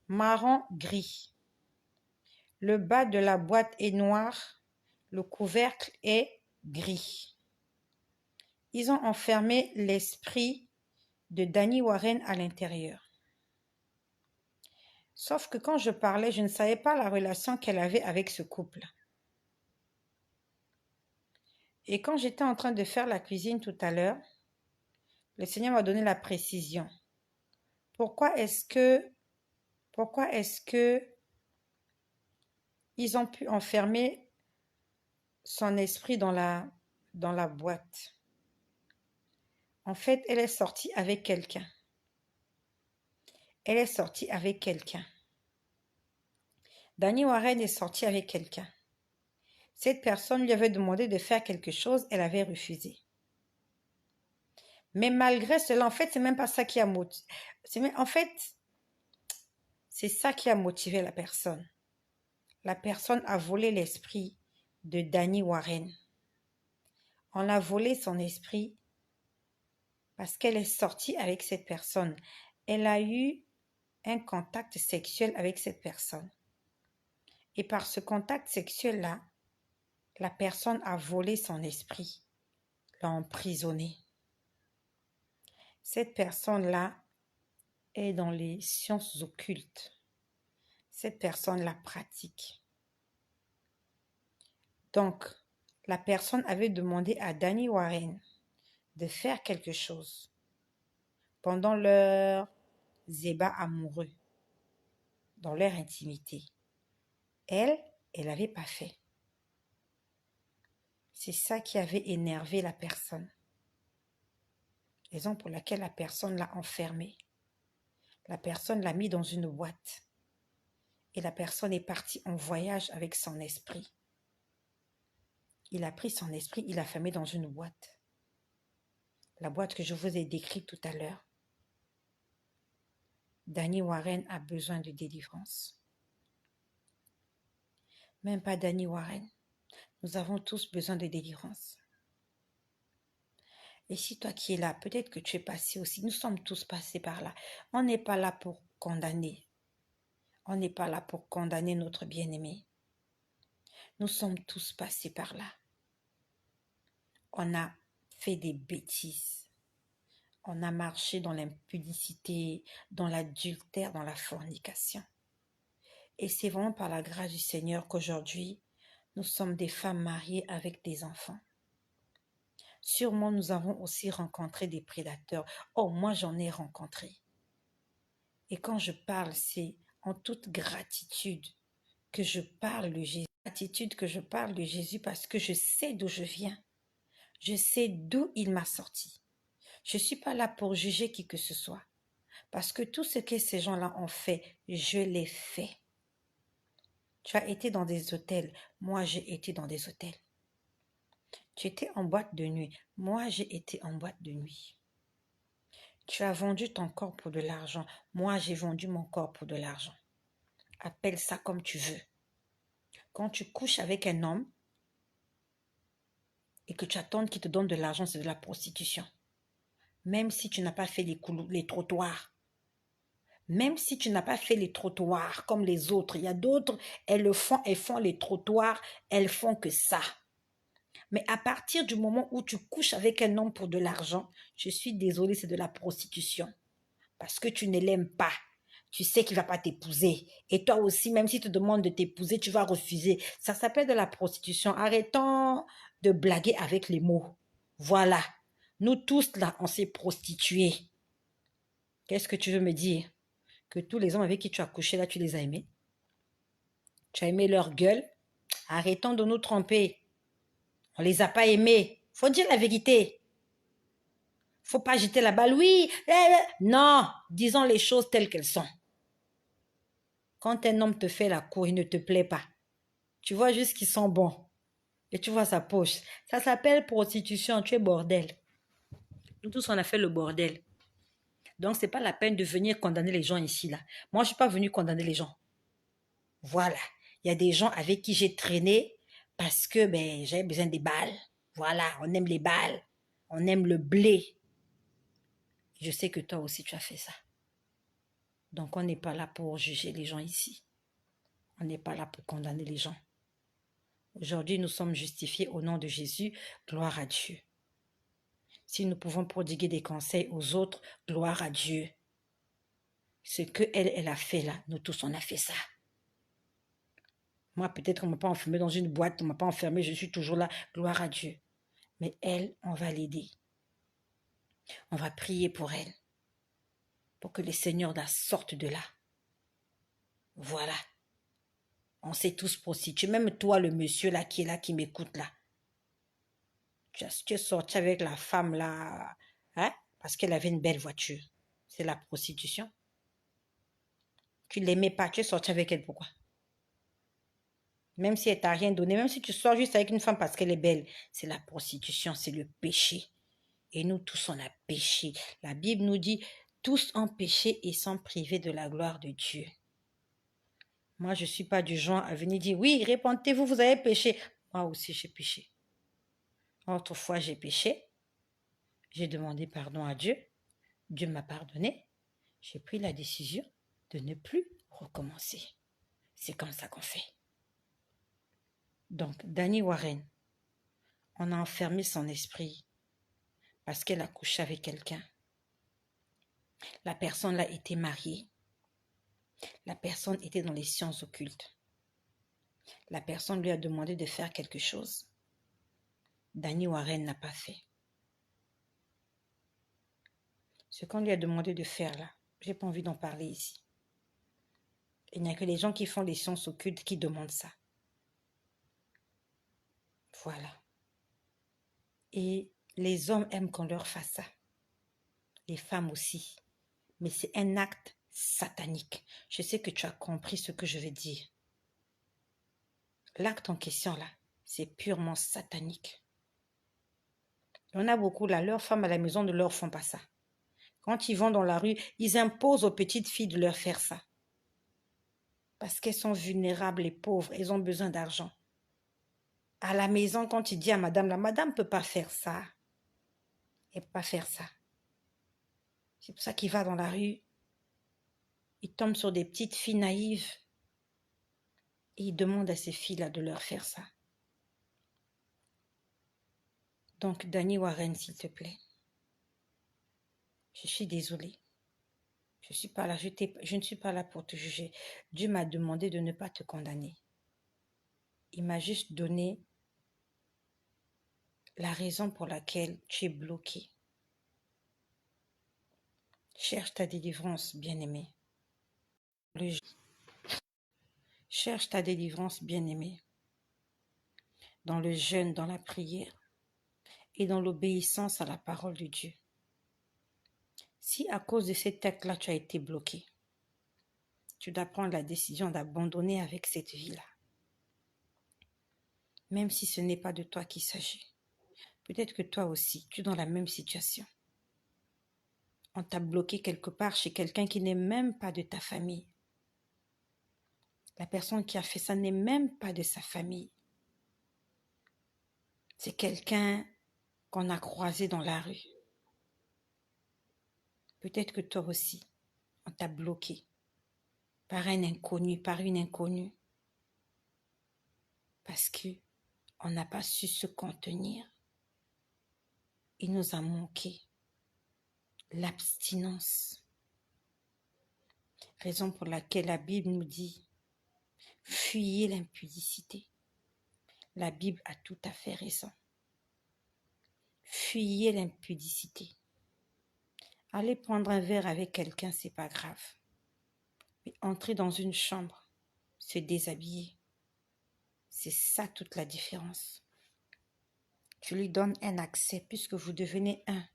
marron-gris. Le bas de la boîte est noir, le couvercle est gris. Ils ont enfermé l'esprit de Danny Warren à l'intérieur. Sauf que quand je parlais, je ne savais pas la relation qu'elle avait avec ce couple. Et quand j'étais en train de faire la cuisine tout à l'heure, le Seigneur m'a donné la précision. Pourquoi est-ce que ils ont pu enfermer son esprit dans la boîte? En fait, elle est sortie avec quelqu'un. Danny Warren est sorti avec quelqu'un. Cette personne lui avait demandé de faire quelque chose, elle avait refusé. Mais malgré cela, en fait, c'est même pas ça qui a motivé. C'est ça qui a motivé la personne. La personne a volé l'esprit de Danny Warren. On a volé son esprit parce qu'elle est sortie avec cette personne. Elle a eu un contact sexuel avec cette personne. Et par ce contact sexuel-là, la personne a volé son esprit, l'a emprisonné. Cette personne-là est dans les sciences occultes. Cette personne la pratique. Donc, la personne avait demandé à Danny Warren de faire quelque chose pendant leur débat amoureux, dans leur intimité. Elle n'avait pas fait. C'est ça qui avait énervé la personne. Raison pour laquelle la personne l'a enfermée. La personne l'a mis dans une boîte. Et la personne est partie en voyage avec son esprit. Il a pris son esprit, il l'a fermé dans une boîte. La boîte que je vous ai décrite tout à l'heure. Danny Warren a besoin de délivrance. Même pas Danny Warren. Nous avons tous besoin de délivrance. Et si toi qui es là, peut-être que tu es passé aussi. Nous sommes tous passés par là. On n'est pas là pour condamner. On n'est pas là pour condamner notre bien-aimé. Nous sommes tous passés par là. On a fait des bêtises. On a marché dans l'impudicité, dans l'adultère, dans la fornication. Et c'est vraiment par la grâce du Seigneur qu'aujourd'hui, nous sommes des femmes mariées avec des enfants. Sûrement, nous avons aussi rencontré des prédateurs. Oh, moi, j'en ai rencontré. Et quand je parle, c'est en toute gratitude que je parle de Jésus. Gratitude que je parle de Jésus parce que je sais d'où je viens. Je sais d'où il m'a sorti. Je ne suis pas là pour juger qui que ce soit. Parce que tout ce que ces gens-là ont fait, je l'ai fait. Tu as été dans des hôtels. Moi, j'ai été dans des hôtels. Tu étais en boîte de nuit. Moi, j'ai été en boîte de nuit. Tu as vendu ton corps pour de l'argent. Moi, j'ai vendu mon corps pour de l'argent. Appelle ça comme tu veux. Quand tu couches avec un homme et que tu attends qu'il te donne de l'argent, c'est de la prostitution. Même si tu n'as pas fait les trottoirs. Même si tu n'as pas fait les trottoirs comme les autres. Il y a d'autres, elles font les trottoirs, elles font que ça. Mais à partir du moment où tu couches avec un homme pour de l'argent, je suis désolée, c'est de la prostitution. Parce que tu ne l'aimes pas. Tu sais qu'il ne va pas t'épouser. Et toi aussi, même s'il te demande de t'épouser, tu vas refuser. Ça s'appelle de la prostitution. Arrêtons de blaguer avec les mots. Voilà. Nous tous, là, on s'est prostitués. Qu'est-ce que tu veux me dire? Que tous les hommes avec qui tu as couché, là, tu les as aimés? Tu as aimé leur gueule? Arrêtons de nous tromper. On ne les a pas aimés. Faut dire la vérité. Faut pas jeter la balle. Oui, non, disons les choses telles qu'elles sont. Quand un homme te fait la cour, il ne te plaît pas. Tu vois juste qu'ils sont bons. Et tu vois sa poche. Ça s'appelle prostitution. Tu es bordel. Nous tous, on a fait le bordel. Donc, c'est pas la peine de venir condamner les gens ici, là. Moi, je suis pas venu condamner les gens. Voilà. Il y a des gens avec qui j'ai traîné parce que j'avais besoin des balles. Voilà, on aime les balles. On aime le blé. Je sais que toi aussi, tu as fait ça. Donc, on n'est pas là pour juger les gens ici. On n'est pas là pour condamner les gens. Aujourd'hui, nous sommes justifiés au nom de Jésus. Gloire à Dieu. Si nous pouvons prodiguer des conseils aux autres, gloire à Dieu. Ce qu'elle a fait là, nous tous, on a fait ça. Moi, peut-être qu'on ne m'a pas enfermé dans une boîte, on ne m'a pas enfermé, je suis toujours là, gloire à Dieu. Mais elle, on va l'aider. On va prier pour elle, pour que le Seigneur la sorte de là. Voilà. On s'est tous prostitués. Même toi, le monsieur là, qui m'écoute là. Tu es sorti avec la femme là, hein, parce qu'elle avait une belle voiture. C'est la prostitution. Tu ne l'aimais pas, tu es sorti avec elle, pourquoi? Même si elle t'a rien donné, même si tu sors juste avec une femme parce qu'elle est belle, c'est la prostitution, c'est le péché. Et nous tous, on a péché. La Bible nous dit, tous ont péché et sont privés de la gloire de Dieu. Moi, je ne suis pas du genre à venir dire, oui, répentez-vous, vous avez péché. Moi aussi, j'ai péché. Autrefois, j'ai péché. J'ai demandé pardon à Dieu. Dieu m'a pardonné. J'ai pris la décision de ne plus recommencer. C'est comme ça qu'on fait. Donc, Dani Warren, on a enfermé son esprit parce qu'elle a couché avec quelqu'un. La personne là était mariée. La personne était dans les sciences occultes. La personne lui a demandé de faire quelque chose. Dani Warren n'a pas fait. Ce qu'on lui a demandé de faire là, j'ai pas envie d'en parler ici. Il n'y a que les gens qui font les sciences occultes qui demandent ça. Voilà. Et les hommes aiment qu'on leur fasse ça. Les femmes aussi. Mais c'est un acte satanique. Je sais que tu as compris ce que je veux dire. L'acte en question là, c'est purement satanique. Il y en a beaucoup là, leurs femmes à la maison ne leur font pas ça. Quand ils vont dans la rue, ils imposent aux petites filles de leur faire ça. Parce qu'elles sont vulnérables et pauvres, elles ont besoin d'argent. À la maison, quand tu dis à madame, la madame ne peut pas faire ça. Elle ne peut pas faire ça. C'est pour ça qu'il va dans la rue. Il tombe sur des petites filles naïves. Et il demande à ces filles-là de leur faire ça. Donc, Dani Warren, s'il te plaît. Je suis désolée. Je ne suis pas là pour te juger. Dieu m'a demandé de ne pas te condamner. Il m'a juste donné la raison pour laquelle tu es bloqué. Cherche ta délivrance, bien-aimé. Cherche ta délivrance, bien-aimé. Dans le jeûne, dans la prière et dans l'obéissance à la parole de Dieu. Si à cause de cet acte-là, tu as été bloqué, tu dois prendre la décision d'abandonner avec cette vie-là. Même si ce n'est pas de toi qu'il s'agit. Peut-être que toi aussi, tu es dans la même situation. On t'a bloqué quelque part chez quelqu'un qui n'est même pas de ta famille. La personne qui a fait ça n'est même pas de sa famille. C'est quelqu'un qu'on a croisé dans la rue. Peut-être que toi aussi, on t'a bloqué par un inconnu, par une inconnue. Parce qu'on n'a pas su se contenir. Il nous a manqué l'abstinence. Raison pour laquelle la Bible nous dit « Fuyez l'impudicité ». La Bible a tout à fait raison. Fuyez l'impudicité. Aller prendre un verre avec quelqu'un, c'est pas grave. Mais entrer dans une chambre, se déshabiller, c'est ça toute la différence. Tu lui donnes un accès puisque vous devenez un.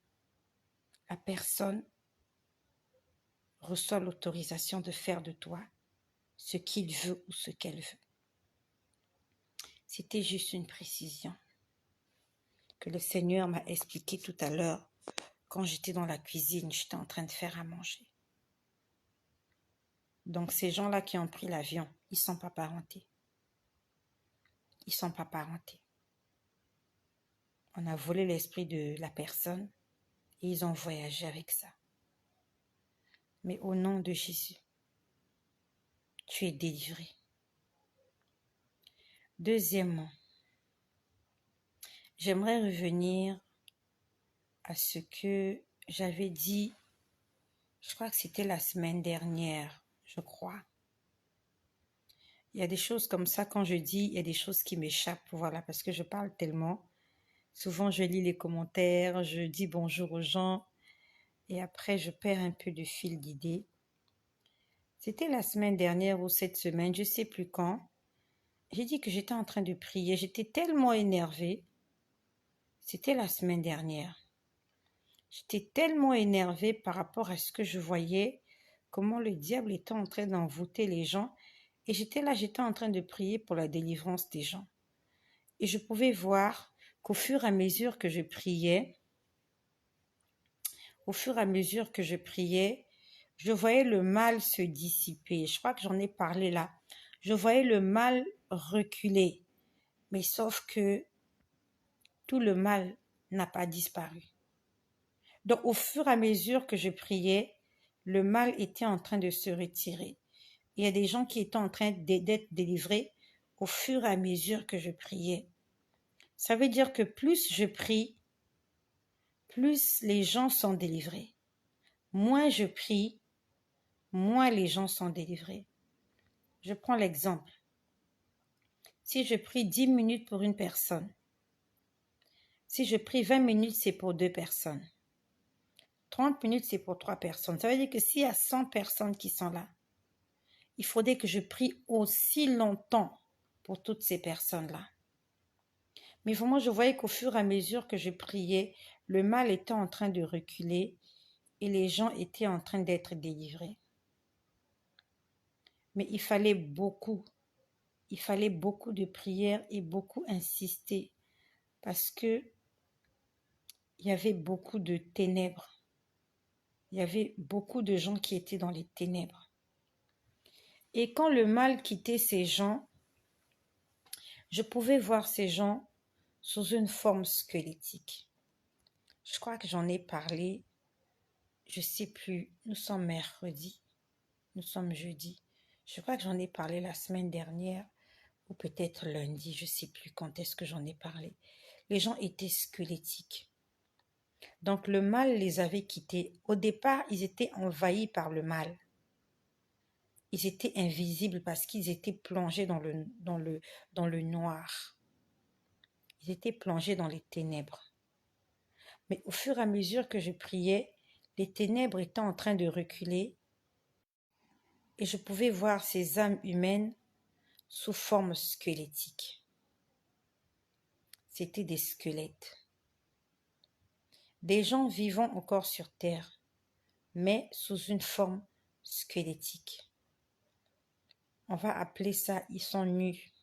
la personne reçoit l'autorisation de faire de toi ce qu'il veut ou ce qu'elle veut. C'était juste une précision que le Seigneur m'a expliqué tout à l'heure quand j'étais dans la cuisine, j'étais en train de faire à manger. Donc ces gens-là qui ont pris l'avion, ils ne sont pas parentés. Ils ne sont pas parentés. On a volé l'esprit de la personne et ils ont voyagé avec ça. Mais au nom de Jésus, tu es délivré. Deuxièmement, j'aimerais revenir à ce que j'avais dit, je crois que c'était la semaine dernière, je crois. Il y a des choses comme ça, quand je dis, il y a des choses qui m'échappent, voilà, parce que je parle tellement. Souvent, je lis les commentaires, je dis bonjour aux gens, et après, je perds un peu de fil d'idée. C'était la semaine dernière ou cette semaine, je ne sais plus quand. J'ai dit que j'étais en train de prier, j'étais tellement énervée. C'était la semaine dernière. J'étais tellement énervée par rapport à ce que je voyais, comment le diable était en train d'envoûter les gens. Et j'étais en train de prier pour la délivrance des gens. Et je pouvais voir qu'au fur et à mesure que je priais, je voyais le mal se dissiper. Je crois que j'en ai parlé là. Je voyais le mal reculer. Mais sauf que tout le mal n'a pas disparu. Donc au fur et à mesure que je priais, le mal était en train de se retirer. Il y a des gens qui étaient en train d'être délivrés au fur et à mesure que je priais. Ça veut dire que plus je prie, plus les gens sont délivrés. Moins je prie, moins les gens sont délivrés. Je prends l'exemple. Si je prie 10 minutes pour une personne, si je prie 20 minutes, c'est pour 2 personnes. 30 minutes, c'est pour 3 personnes. Ça veut dire que s'il y a 100 personnes qui sont là, il faudrait que je prie aussi longtemps pour toutes ces personnes-là. Mais vraiment, je voyais qu'au fur et à mesure que je priais, le mal était en train de reculer et les gens étaient en train d'être délivrés. Mais il fallait beaucoup de prières et beaucoup insister parce que il y avait beaucoup de ténèbres. Il y avait beaucoup de gens qui étaient dans les ténèbres. Et quand le mal quittait ces gens, je pouvais voir ces gens sous une forme squelettique. Je crois que j'en ai parlé, je ne sais plus, nous sommes mercredi, nous sommes jeudi. Je crois que j'en ai parlé la semaine dernière ou peut-être lundi, je ne sais plus quand est-ce que j'en ai parlé. Les gens étaient squelettiques. Donc le mal les avait quittés. Au départ, ils étaient envahis par le mal. Ils étaient invisibles parce qu'ils étaient plongés dans le noir. Ils étaient plongés dans les ténèbres. Mais au fur et à mesure que je priais, les ténèbres étaient en train de reculer et je pouvais voir ces âmes humaines sous forme squelettique. C'étaient des squelettes. Des gens vivant encore sur terre, mais sous une forme squelettique. On va appeler ça, ils sont nus.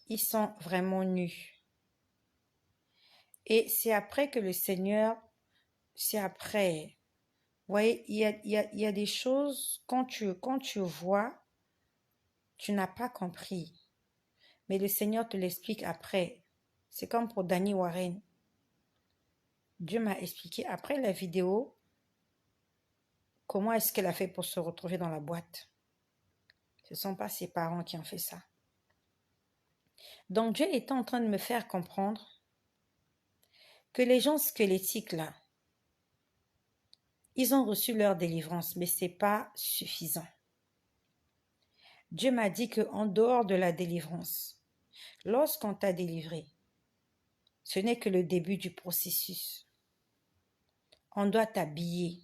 Ils sont vraiment nus. Et c'est après que le Seigneur, c'est après. Vous voyez, il y a des choses, quand tu vois, tu n'as pas compris. Mais le Seigneur te l'explique après. C'est comme pour Danny Warren. Dieu m'a expliqué après la vidéo comment est-ce qu'elle a fait pour se retrouver dans la boîte. Ce ne sont pas ses parents qui ont fait ça. Donc Dieu était en train de me faire comprendre que les gens squelettiques là, ils ont reçu leur délivrance, mais ce n'est pas suffisant. Dieu m'a dit qu'en dehors de la délivrance, lorsqu'on t'a délivré, ce n'est que le début du processus. On doit t'habiller.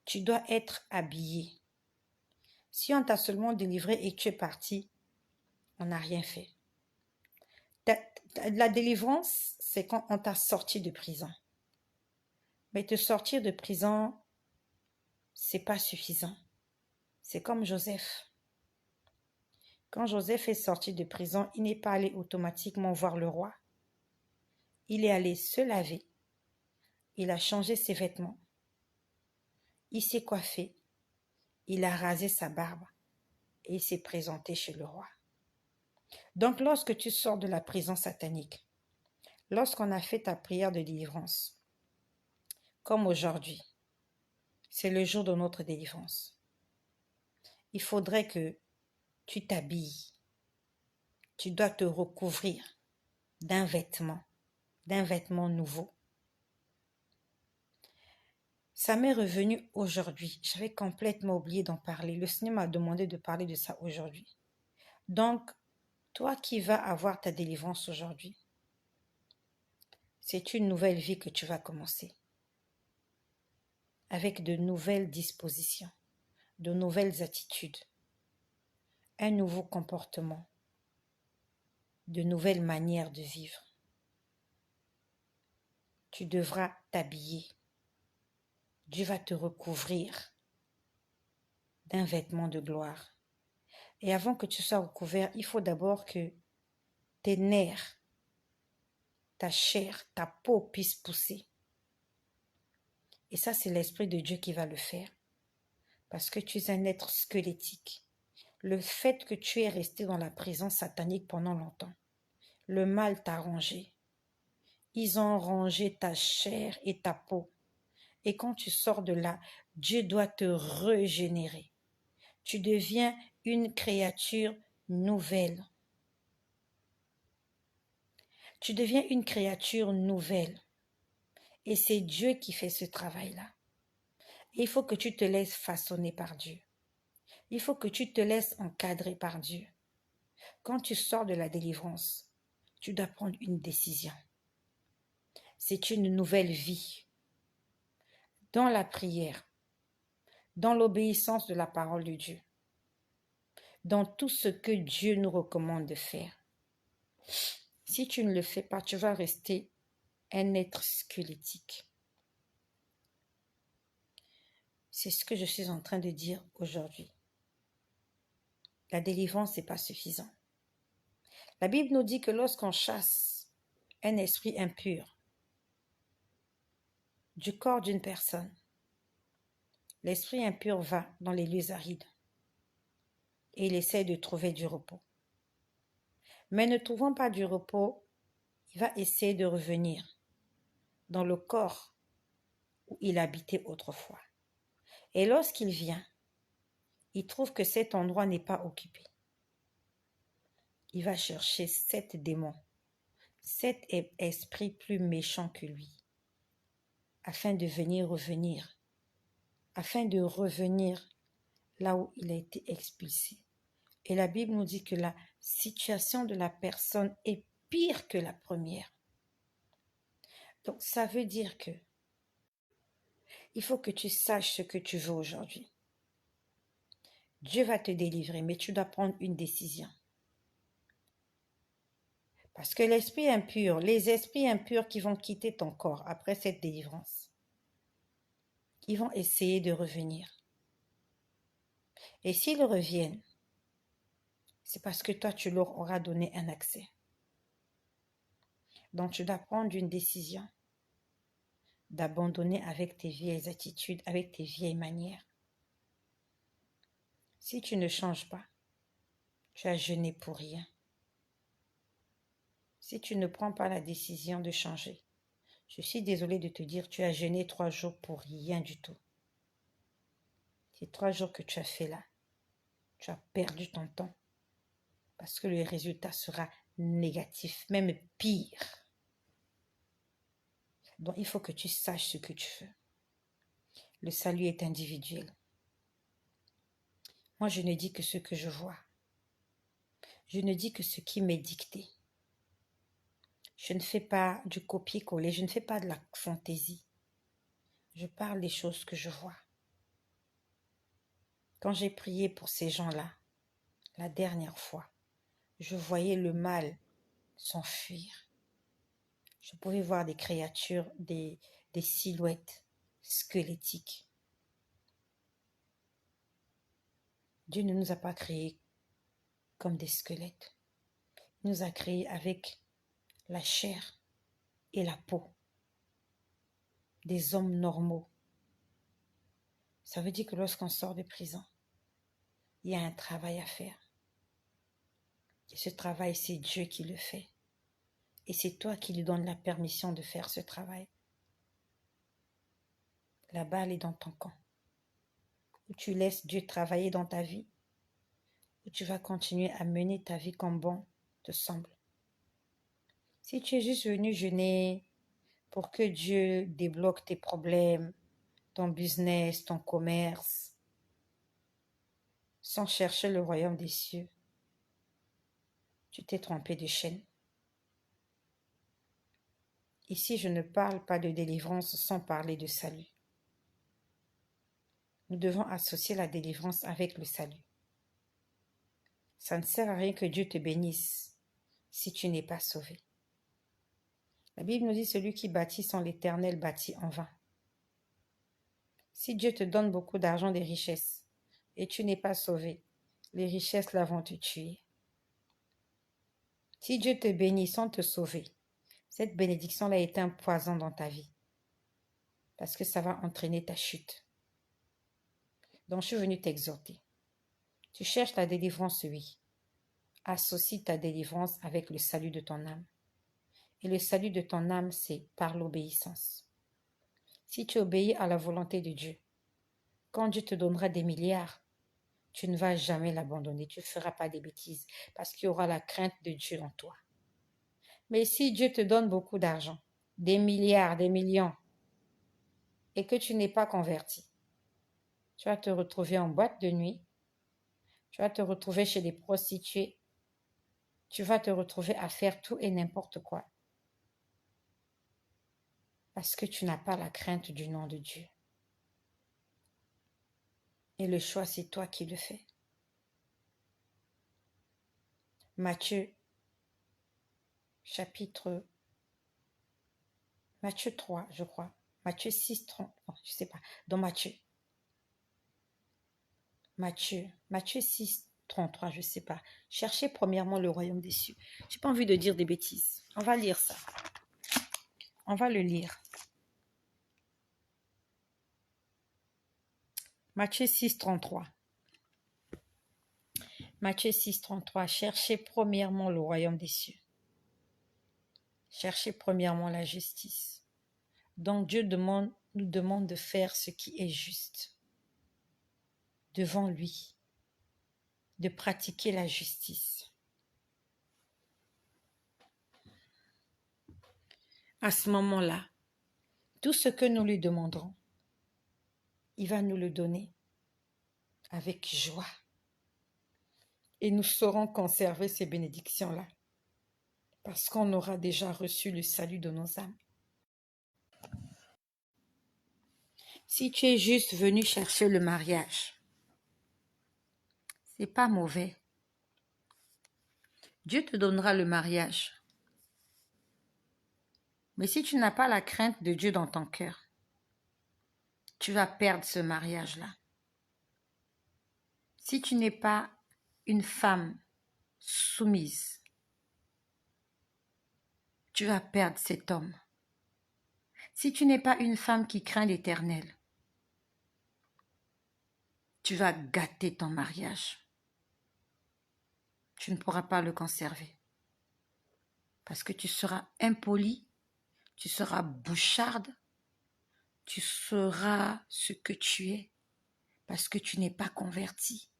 Tu dois être habillé. Si on t'a seulement délivré et que tu es parti, on n'a rien fait. La délivrance, c'est quand on t'a sorti de prison. Mais te sortir de prison, c'est pas suffisant. C'est comme Joseph. Quand Joseph est sorti de prison, il n'est pas allé automatiquement voir le roi. Il est allé se laver. Il a changé ses vêtements. Il s'est coiffé. Il a rasé sa barbe. Et il s'est présenté chez le roi. Donc lorsque tu sors de la prison satanique, lorsqu'on a fait ta prière de délivrance, comme aujourd'hui, c'est le jour de notre délivrance, il faudrait que tu t'habilles. Tu dois te recouvrir d'un vêtement nouveau. Ça m'est revenu aujourd'hui. J'avais complètement oublié d'en parler. Le Seigneur m'a demandé de parler de ça aujourd'hui. Donc, toi qui vas avoir ta délivrance aujourd'hui, c'est une nouvelle vie que tu vas commencer. Avec de nouvelles dispositions, de nouvelles attitudes, un nouveau comportement, de nouvelles manières de vivre. Tu devras t'habiller. Dieu va te recouvrir d'un vêtement de gloire. Et avant que tu sois recouvert, il faut d'abord que tes nerfs, ta chair, ta peau puissent pousser. Et ça, c'est l'Esprit de Dieu qui va le faire. Parce que tu es un être squelettique. Le fait que tu es resté dans la prison satanique pendant longtemps, le mal t'a rongé. Ils ont rongé ta chair et ta peau. Et quand tu sors de là, Dieu doit te régénérer. Tu deviens une créature nouvelle. Tu deviens une créature nouvelle. Et c'est Dieu qui fait ce travail-là. Il faut que tu te laisses façonner par Dieu. Il faut que tu te laisses encadrer par Dieu. Quand tu sors de la délivrance, tu dois prendre une décision. C'est une nouvelle vie. Dans la prière, dans l'obéissance de la parole de Dieu, dans tout ce que Dieu nous recommande de faire. Si tu ne le fais pas, tu vas rester un être squelettique. C'est ce que je suis en train de dire aujourd'hui. La délivrance n'est pas suffisant. La Bible nous dit que lorsqu'on chasse un esprit impur du corps d'une personne, l'esprit impur va dans les lieux arides et il essaie de trouver du repos. Mais ne trouvant pas du repos, il va essayer de revenir dans le corps où il habitait autrefois. Et lorsqu'il vient, il trouve que cet endroit n'est pas occupé. Il va chercher 7 démons, 7 esprits plus méchants que lui, afin de revenir, afin de revenir là où il a été expulsé. Et la Bible nous dit que la situation de la personne est pire que la première. Donc ça veut dire que il faut que tu saches ce que tu veux aujourd'hui. Dieu va te délivrer, mais tu dois prendre une décision. Parce que l'esprit impur, les esprits impurs qui vont quitter ton corps après cette délivrance, ils vont essayer de revenir. Et s'ils reviennent, c'est parce que toi, tu leur auras donné un accès. Donc, tu dois prendre une décision d'abandonner avec tes vieilles attitudes, avec tes vieilles manières. Si tu ne changes pas, tu as jeûné pour rien. Si tu ne prends pas la décision de changer, je suis désolée de te dire, tu as jeûné 3 jours pour rien du tout. Ces 3 jours que tu as fait là, tu as perdu ton temps parce que le résultat sera négatif, même pire. Donc il faut que tu saches ce que tu veux. Le salut est individuel. Moi, je ne dis que ce que je vois. Je ne dis que ce qui m'est dicté. Je ne fais pas du copier-coller, je ne fais pas de la fantaisie. Je parle des choses que je vois. Quand j'ai prié pour ces gens-là, la dernière fois, je voyais le mal s'enfuir. Je pouvais voir des créatures, des des silhouettes squelettiques. Dieu ne nous a pas créés comme des squelettes. Il nous a créés avec la chair et la peau des hommes normaux. Ça veut dire que lorsqu'on sort de prison, il y a un travail à faire. Et ce travail, c'est Dieu qui le fait. Et c'est toi qui lui donnes la permission de faire ce travail. La balle est dans ton camp. Ou tu laisses Dieu travailler dans ta vie, ou tu vas continuer à mener ta vie comme bon te semble. Si tu es juste venu jeûner pour que Dieu débloque tes problèmes, ton business, ton commerce, sans chercher le royaume des cieux, tu t'es trompé de chaîne. Ici, je ne parle pas de délivrance sans parler de salut. Nous devons associer la délivrance avec le salut. Ça ne sert à rien que Dieu te bénisse si tu n'es pas sauvé. La Bible nous dit celui qui bâtit sans l'Éternel bâtit en vain. Si Dieu te donne beaucoup d'argent, des richesses, et tu n'es pas sauvé, les richesses là vont te tuer. Si Dieu te bénit sans te sauver, cette bénédiction-là est un poison dans ta vie, parce que ça va entraîner ta chute. Donc je suis venue t'exhorter. Tu cherches la délivrance, oui. Associe ta délivrance avec le salut de ton âme. Et le salut de ton âme, c'est par l'obéissance. Si tu obéis à la volonté de Dieu, quand Dieu te donnera des milliards, tu ne vas jamais l'abandonner. Tu ne feras pas des bêtises parce qu'il y aura la crainte de Dieu en toi. Mais si Dieu te donne beaucoup d'argent, des milliards, des millions, et que tu n'es pas converti, tu vas te retrouver en boîte de nuit, tu vas te retrouver chez des prostituées, tu vas te retrouver à faire tout et n'importe quoi. Parce que tu n'as pas la crainte du nom de Dieu. Et le choix, c'est toi qui le fais. Matthieu, Matthieu 3, je crois. Matthieu 6, 30, non, je ne sais pas. Dans Matthieu 6, 33, je ne sais pas. Cherchez premièrement le royaume des cieux. Je n'ai pas envie de dire des bêtises. On va lire ça. On va le lire. Matthieu 6, 33. Matthieu 6, 33. Cherchez premièrement le royaume des cieux. Cherchez premièrement la justice. Donc Dieu nous demande de faire ce qui est juste devant lui, de pratiquer la justice. À ce moment-là, tout ce que nous lui demanderons, il va nous le donner avec joie. Et nous saurons conserver ces bénédictions-là parce qu'on aura déjà reçu le salut de nos âmes. Si tu es juste venu chercher le mariage, c'est pas mauvais. Dieu te donnera le mariage. Mais si tu n'as pas la crainte de Dieu dans ton cœur, tu vas perdre ce mariage-là. Si tu n'es pas une femme soumise, tu vas perdre cet homme. Si tu n'es pas une femme qui craint l'Éternel, tu vas gâter ton mariage. Tu ne pourras pas le conserver. Parce que tu seras impoli, tu seras boucharde, tu seras ce que tu es, parce que tu n'es pas converti.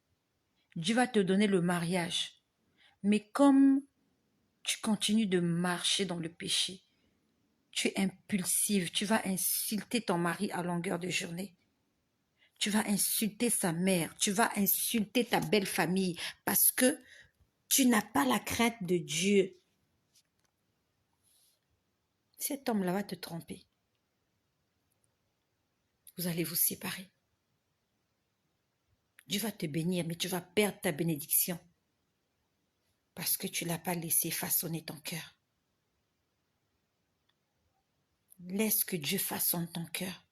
Dieu va te donner le mariage. Mais comme tu continues de marcher dans le péché, tu es impulsive, tu vas insulter ton mari à longueur de journée. Tu vas insulter sa mère, tu vas insulter ta belle famille parce que tu n'as pas la crainte de Dieu. Cet homme-là va te tromper. Vous allez vous séparer. Dieu va te bénir, mais tu vas perdre ta bénédiction parce que tu ne l'as pas laissé façonner ton cœur. Laisse que Dieu façonne ton cœur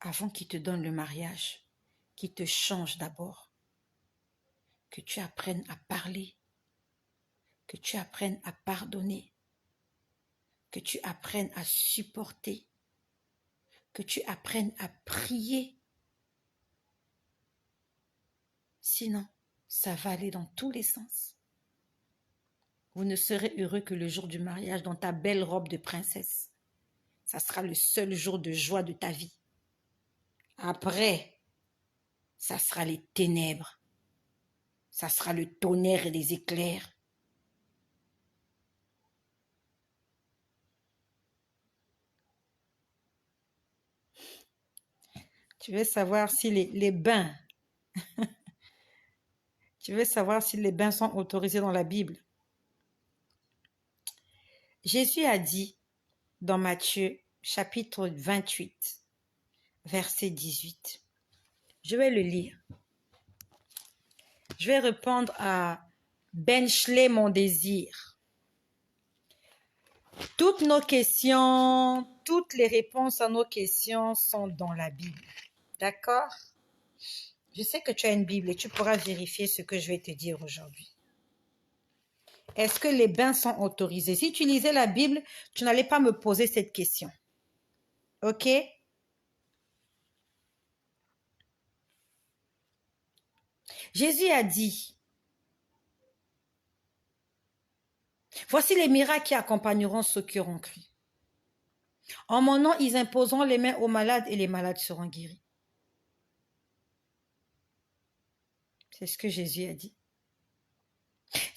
avant qu'il te donne le mariage, qu'il te change d'abord. Que tu apprennes à parler, que tu apprennes à pardonner, que tu apprennes à supporter, que tu apprennes à prier. Sinon, ça va aller dans tous les sens. Vous ne serez heureux que le jour du mariage dans ta belle robe de princesse. Ça sera le seul jour de joie de ta vie. Après, ça sera les ténèbres. Ça sera le tonnerre et les éclairs. Tu veux savoir si les bains, tu veux savoir si les bains sont autorisés dans la Bible? Jésus a dit dans Matthieu chapitre 28, verset 18. Je vais le lire. Je vais répondre à Benchley mon désir. Toutes nos questions, toutes les réponses à nos questions sont dans la Bible. D'accord? Je sais que tu as une Bible et tu pourras vérifier ce que je vais te dire aujourd'hui. Est-ce que les bains sont autorisés? Si tu lisais la Bible, tu n'allais pas me poser cette question. Ok? Jésus a dit, voici les miracles qui accompagneront ceux qui auront cru. En mon nom, ils imposeront les mains aux malades et les malades seront guéris. C'est ce que Jésus a dit.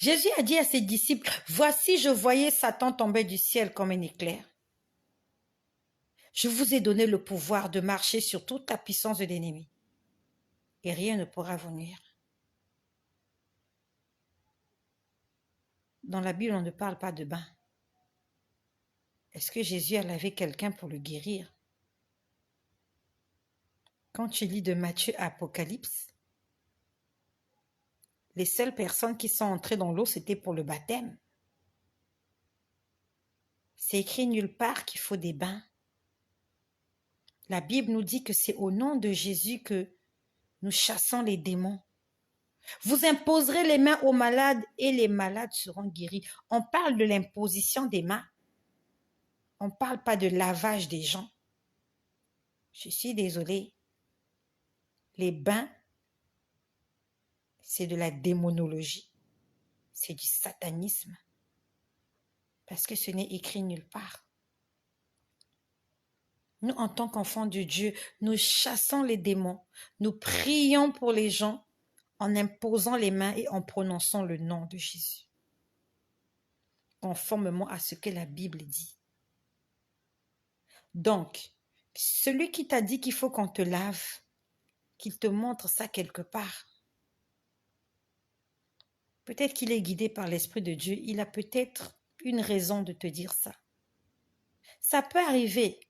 Jésus a dit à ses disciples, voici je voyais Satan tomber du ciel comme un éclair. Je vous ai donné le pouvoir de marcher sur toute la puissance de l'ennemi et rien ne pourra vous nuire. Dans la Bible, on ne parle pas de bain. Est-ce que Jésus a lavé quelqu'un pour le guérir? Quand tu lis de Matthieu à Apocalypse, les seules personnes qui sont entrées dans l'eau, c'était pour le baptême. C'est écrit nulle part qu'il faut des bains. La Bible nous dit que c'est au nom de Jésus que nous chassons les démons. Vous imposerez les mains aux malades et les malades seront guéris. On parle de l'imposition des mains. On ne parle pas de lavage des gens. Je suis désolée. Les bains, c'est de la démonologie. C'est du satanisme. Parce que ce n'est écrit nulle part. Nous, en tant qu'enfants de Dieu, nous chassons les démons. Nous prions pour les gens en imposant les mains et en prononçant le nom de Jésus. Conformément à ce que la Bible dit. Donc, celui qui t'a dit qu'il faut qu'on te lave, qu'il te montre ça quelque part. Peut-être qu'il est guidé par l'Esprit de Dieu. Il a peut-être une raison de te dire ça. Ça peut arriver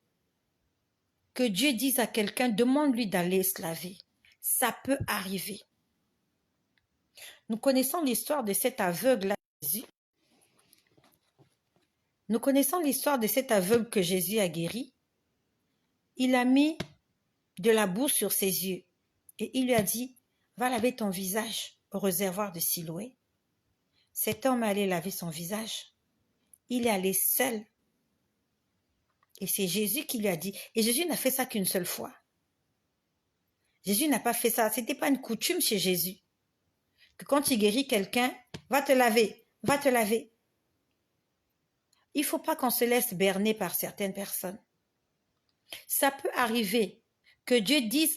que Dieu dise à quelqu'un, demande-lui d'aller se laver. Ça peut arriver. Nous connaissons l'histoire de cet aveugle-là, Jésus. Nous connaissons l'histoire de cet aveugle que Jésus a guéri. Il a mis de la boue sur ses yeux et il lui a dit, va laver ton visage au réservoir de Siloé. Cet homme allait laver son visage. Il est allé seul. Et c'est Jésus qui lui a dit. Et Jésus n'a fait ça qu'une seule fois. Jésus n'a pas fait ça. Ce n'était pas une coutume chez Jésus. Que quand il guérit quelqu'un, va te laver, va te laver. Il ne faut pas qu'on se laisse berner par certaines personnes. Ça peut arriver que Dieu dise,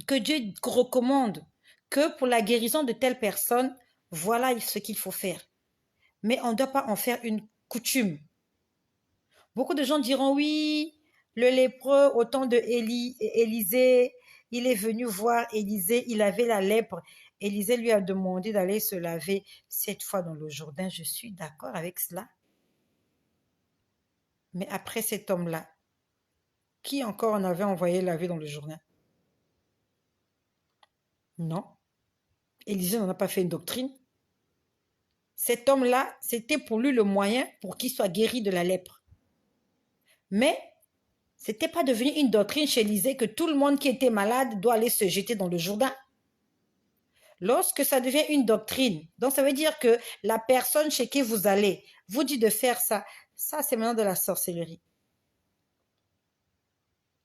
que Dieu recommande que pour la guérison de telle personne, voilà ce qu'il faut faire. Mais on ne doit pas en faire une coutume. Beaucoup de gens diront, oui, le lépreux au temps de Élisée, il est venu voir Élisée, il avait la lèpre. Élisée lui a demandé d'aller se laver 7 fois dans le Jourdain. Je suis d'accord avec cela. Mais après cet homme-là, qui encore en avait envoyé laver dans le Jourdain? Non. Élisée n'en a pas fait une doctrine. Cet homme-là, c'était pour lui le moyen pour qu'il soit guéri de la lèpre. Mais ce n'était pas devenu une doctrine chez Élysée que tout le monde qui était malade doit aller se jeter dans le Jourdain. Lorsque ça devient une doctrine, donc ça veut dire que la personne chez qui vous allez vous dit de faire ça, ça c'est maintenant de la sorcellerie.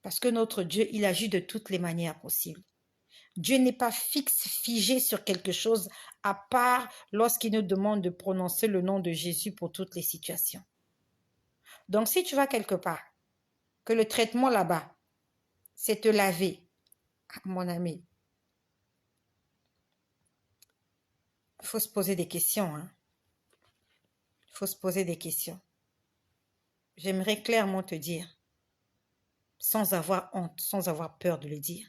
Parce que notre Dieu, il agit de toutes les manières possibles. Dieu n'est pas fixe, figé sur quelque chose, à part lorsqu'il nous demande de prononcer le nom de Jésus pour toutes les situations. Donc si tu vas quelque part, que le traitement là-bas, c'est te laver, mon ami, il faut se poser des questions. Il faut se poser des questions. J'aimerais clairement te dire, sans avoir honte, sans avoir peur de le dire,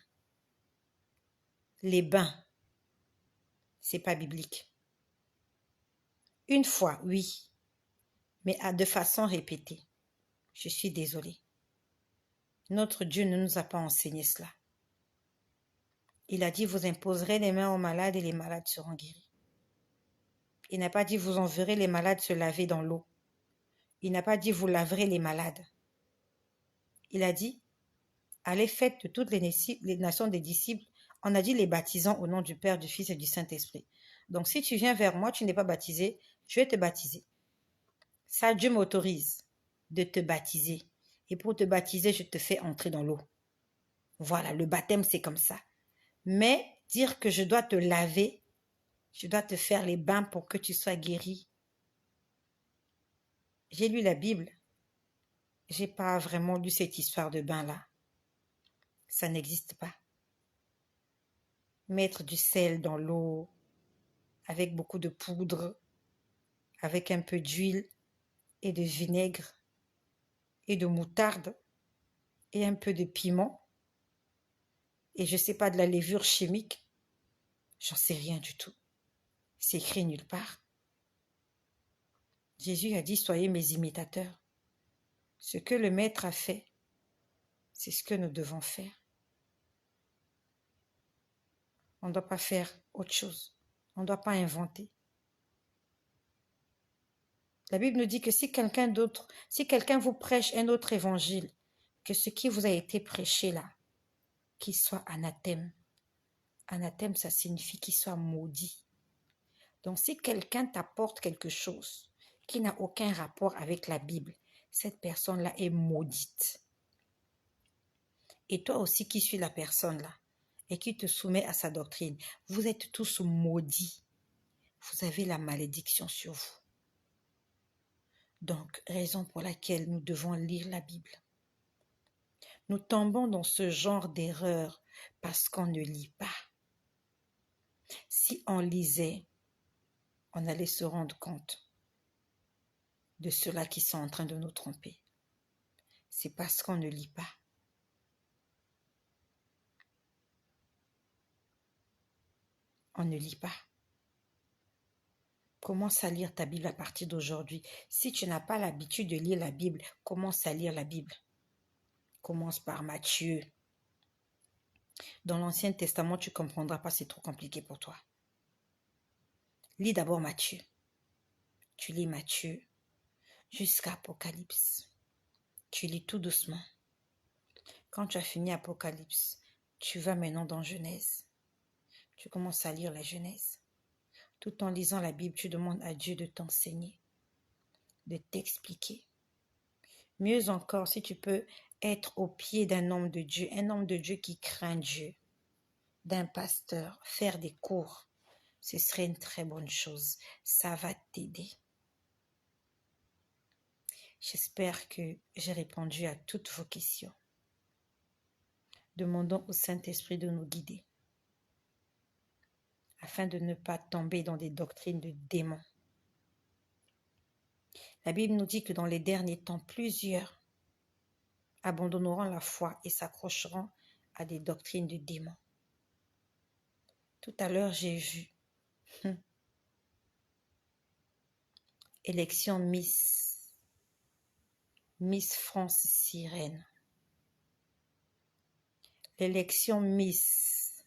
les bains, c'est pas biblique. Une fois, oui, mais de façon répétée. Je suis désolée. Notre Dieu ne nous a pas enseigné cela. Il a dit, vous imposerez les mains aux malades et les malades seront guéris. Il n'a pas dit, vous enverrez les malades se laver dans l'eau. Il n'a pas dit, vous laverez les malades. Il a dit, allez faites de toutes les nations des disciples. On a dit les baptisant au nom du Père, du Fils et du Saint-Esprit. Donc si tu viens vers moi, tu n'es pas baptisé, je vais te baptiser. Ça, Dieu m'autorise de te baptiser. Et pour te baptiser, je te fais entrer dans l'eau. Voilà, le baptême, c'est comme ça. Mais dire que je dois te laver, je dois te faire les bains pour que tu sois guéri. J'ai lu la Bible. J'ai pas vraiment lu cette histoire de bain-là. Ça n'existe pas. Mettre du sel dans l'eau, avec beaucoup de poudre, avec un peu d'huile et de vinaigre et de moutarde et un peu de piment et je sais pas de la levure chimique, j'en sais rien du tout. C'est écrit nulle part. Jésus a dit, soyez mes imitateurs. Ce que le Maître a fait, c'est ce que nous devons faire. On ne doit pas faire autre chose. On ne doit pas inventer. La Bible nous dit que si quelqu'un vous prêche un autre évangile, que ce qui vous a été prêché là, qu'il soit anathème. Anathème, ça signifie qu'il soit maudit. Donc si quelqu'un t'apporte quelque chose qui n'a aucun rapport avec la Bible, cette personne-là est maudite. Et toi aussi qui suis la personne-là et qui te soumet à sa doctrine, vous êtes tous maudits. Vous avez la malédiction sur vous. Donc, raison pour laquelle nous devons lire la Bible. Nous tombons dans ce genre d'erreur parce qu'on ne lit pas. Si on lisait, on allait se rendre compte de ceux-là qui sont en train de nous tromper. C'est parce qu'on ne lit pas. On ne lit pas. Commence à lire ta Bible à partir d'aujourd'hui. Si tu n'as pas l'habitude de lire la Bible, commence à lire la Bible. Commence par Matthieu. Dans l'Ancien Testament, tu ne comprendras pas, c'est trop compliqué pour toi. Lis d'abord Matthieu. Tu lis Matthieu jusqu'à Apocalypse. Tu lis tout doucement. Quand tu as fini Apocalypse, tu vas maintenant dans Genèse. Tu commences à lire la Genèse. Tout en lisant la Bible, tu demandes à Dieu de t'enseigner, de t'expliquer. Mieux encore, si tu peux être au pied d'un homme de Dieu, un homme de Dieu qui craint Dieu, d'un pasteur, faire des cours, ce serait une très bonne chose. Ça va t'aider. J'espère que j'ai répondu à toutes vos questions. Demandons au Saint-Esprit de nous guider afin de ne pas tomber dans des doctrines de démons. La Bible nous dit que dans les derniers temps, plusieurs abandonneront la foi et s'accrocheront à des doctrines de démons. Tout à l'heure, j'ai vu élection Miss France Sirène. L'élection Miss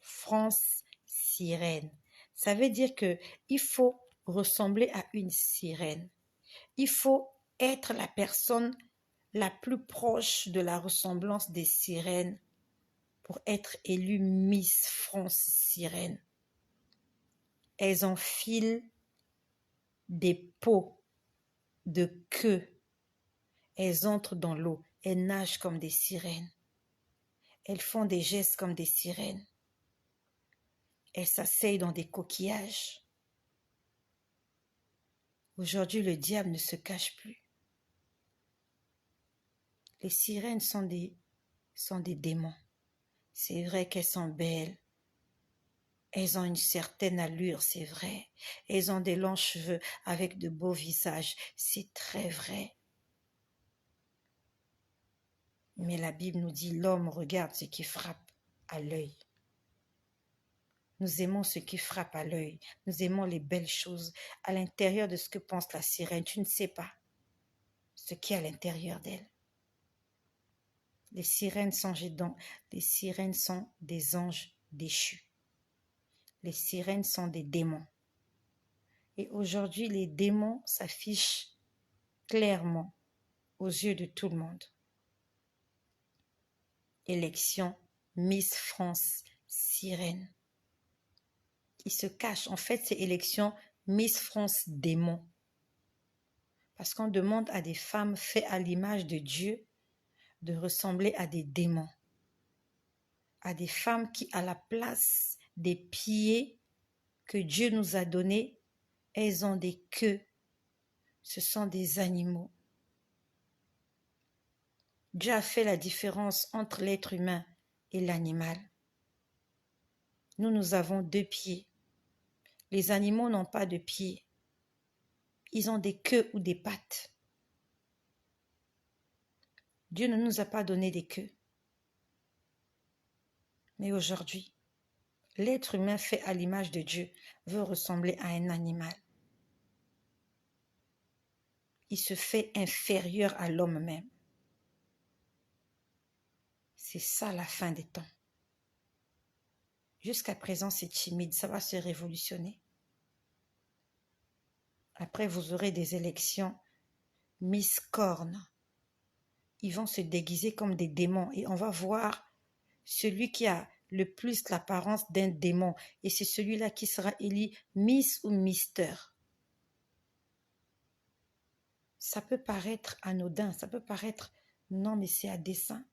France Sirène. Ça veut dire que il faut ressembler à une sirène. Il faut être la personne la plus proche de la ressemblance des sirènes pour être élue Miss France Sirène. Elles enfilent des pots de queue. Elles entrent dans l'eau. Elles nagent comme des sirènes. Elles font des gestes comme des sirènes. Elles s'asseyent dans des coquillages. Aujourd'hui, le diable ne se cache plus. Les sirènes sont des démons. C'est vrai qu'elles sont belles. Elles ont une certaine allure, c'est vrai. Elles ont des longs cheveux avec de beaux visages, c'est très vrai. Mais la Bible nous dit l'homme regarde ce qui frappe à l'œil. Nous aimons ce qui frappe à l'œil. Nous aimons les belles choses. À l'intérieur de ce que pense la sirène, tu ne sais pas ce qui est à l'intérieur d'elle. Les sirènes sont des anges déchus. Les sirènes sont des démons. Et aujourd'hui, les démons s'affichent clairement aux yeux de tout le monde. Élection Miss France Sirène. Ils se cachent. En fait, c'est élection Miss France Démon. Parce qu'on demande à des femmes faites à l'image de Dieu de ressembler à des démons. À des femmes qui, à la place des pieds que Dieu nous a donnés, elles ont des queues. Ce sont des animaux. Dieu a fait la différence entre l'être humain et l'animal. Nous avons 2 pieds. Les animaux n'ont pas de pieds. Ils ont des queues ou des pattes. Dieu ne nous a pas donné des queues. Mais aujourd'hui, l'être humain fait à l'image de Dieu veut ressembler à un animal. Il se fait inférieur à l'homme même. C'est ça la fin des temps. Jusqu'à présent, c'est timide, ça va se révolutionner. Après, vous aurez des élections Miss Corne. Ils vont se déguiser comme des démons et on va voir celui qui a le plus l'apparence d'un démon. Et c'est celui-là qui sera élu Miss ou Mister. Ça peut paraître anodin, ça peut paraître non, mais c'est à dessein.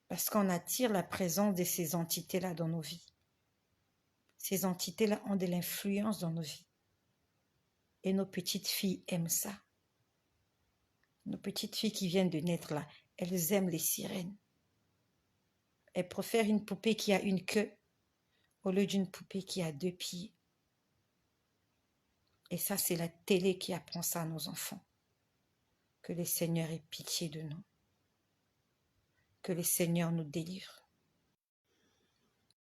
Parce qu'on attire la présence de ces entités-là dans nos vies. Ces entités-là ont de l'influence dans nos vies. Et nos petites filles aiment ça. Nos petites filles qui viennent de naître là, elles aiment les sirènes. Elles préfèrent une poupée qui a une queue au lieu d'une poupée qui a 2 pieds. Et ça, c'est la télé qui apprend ça à nos enfants. Que le Seigneur ait pitié de nous. Que le Seigneur nous délivre.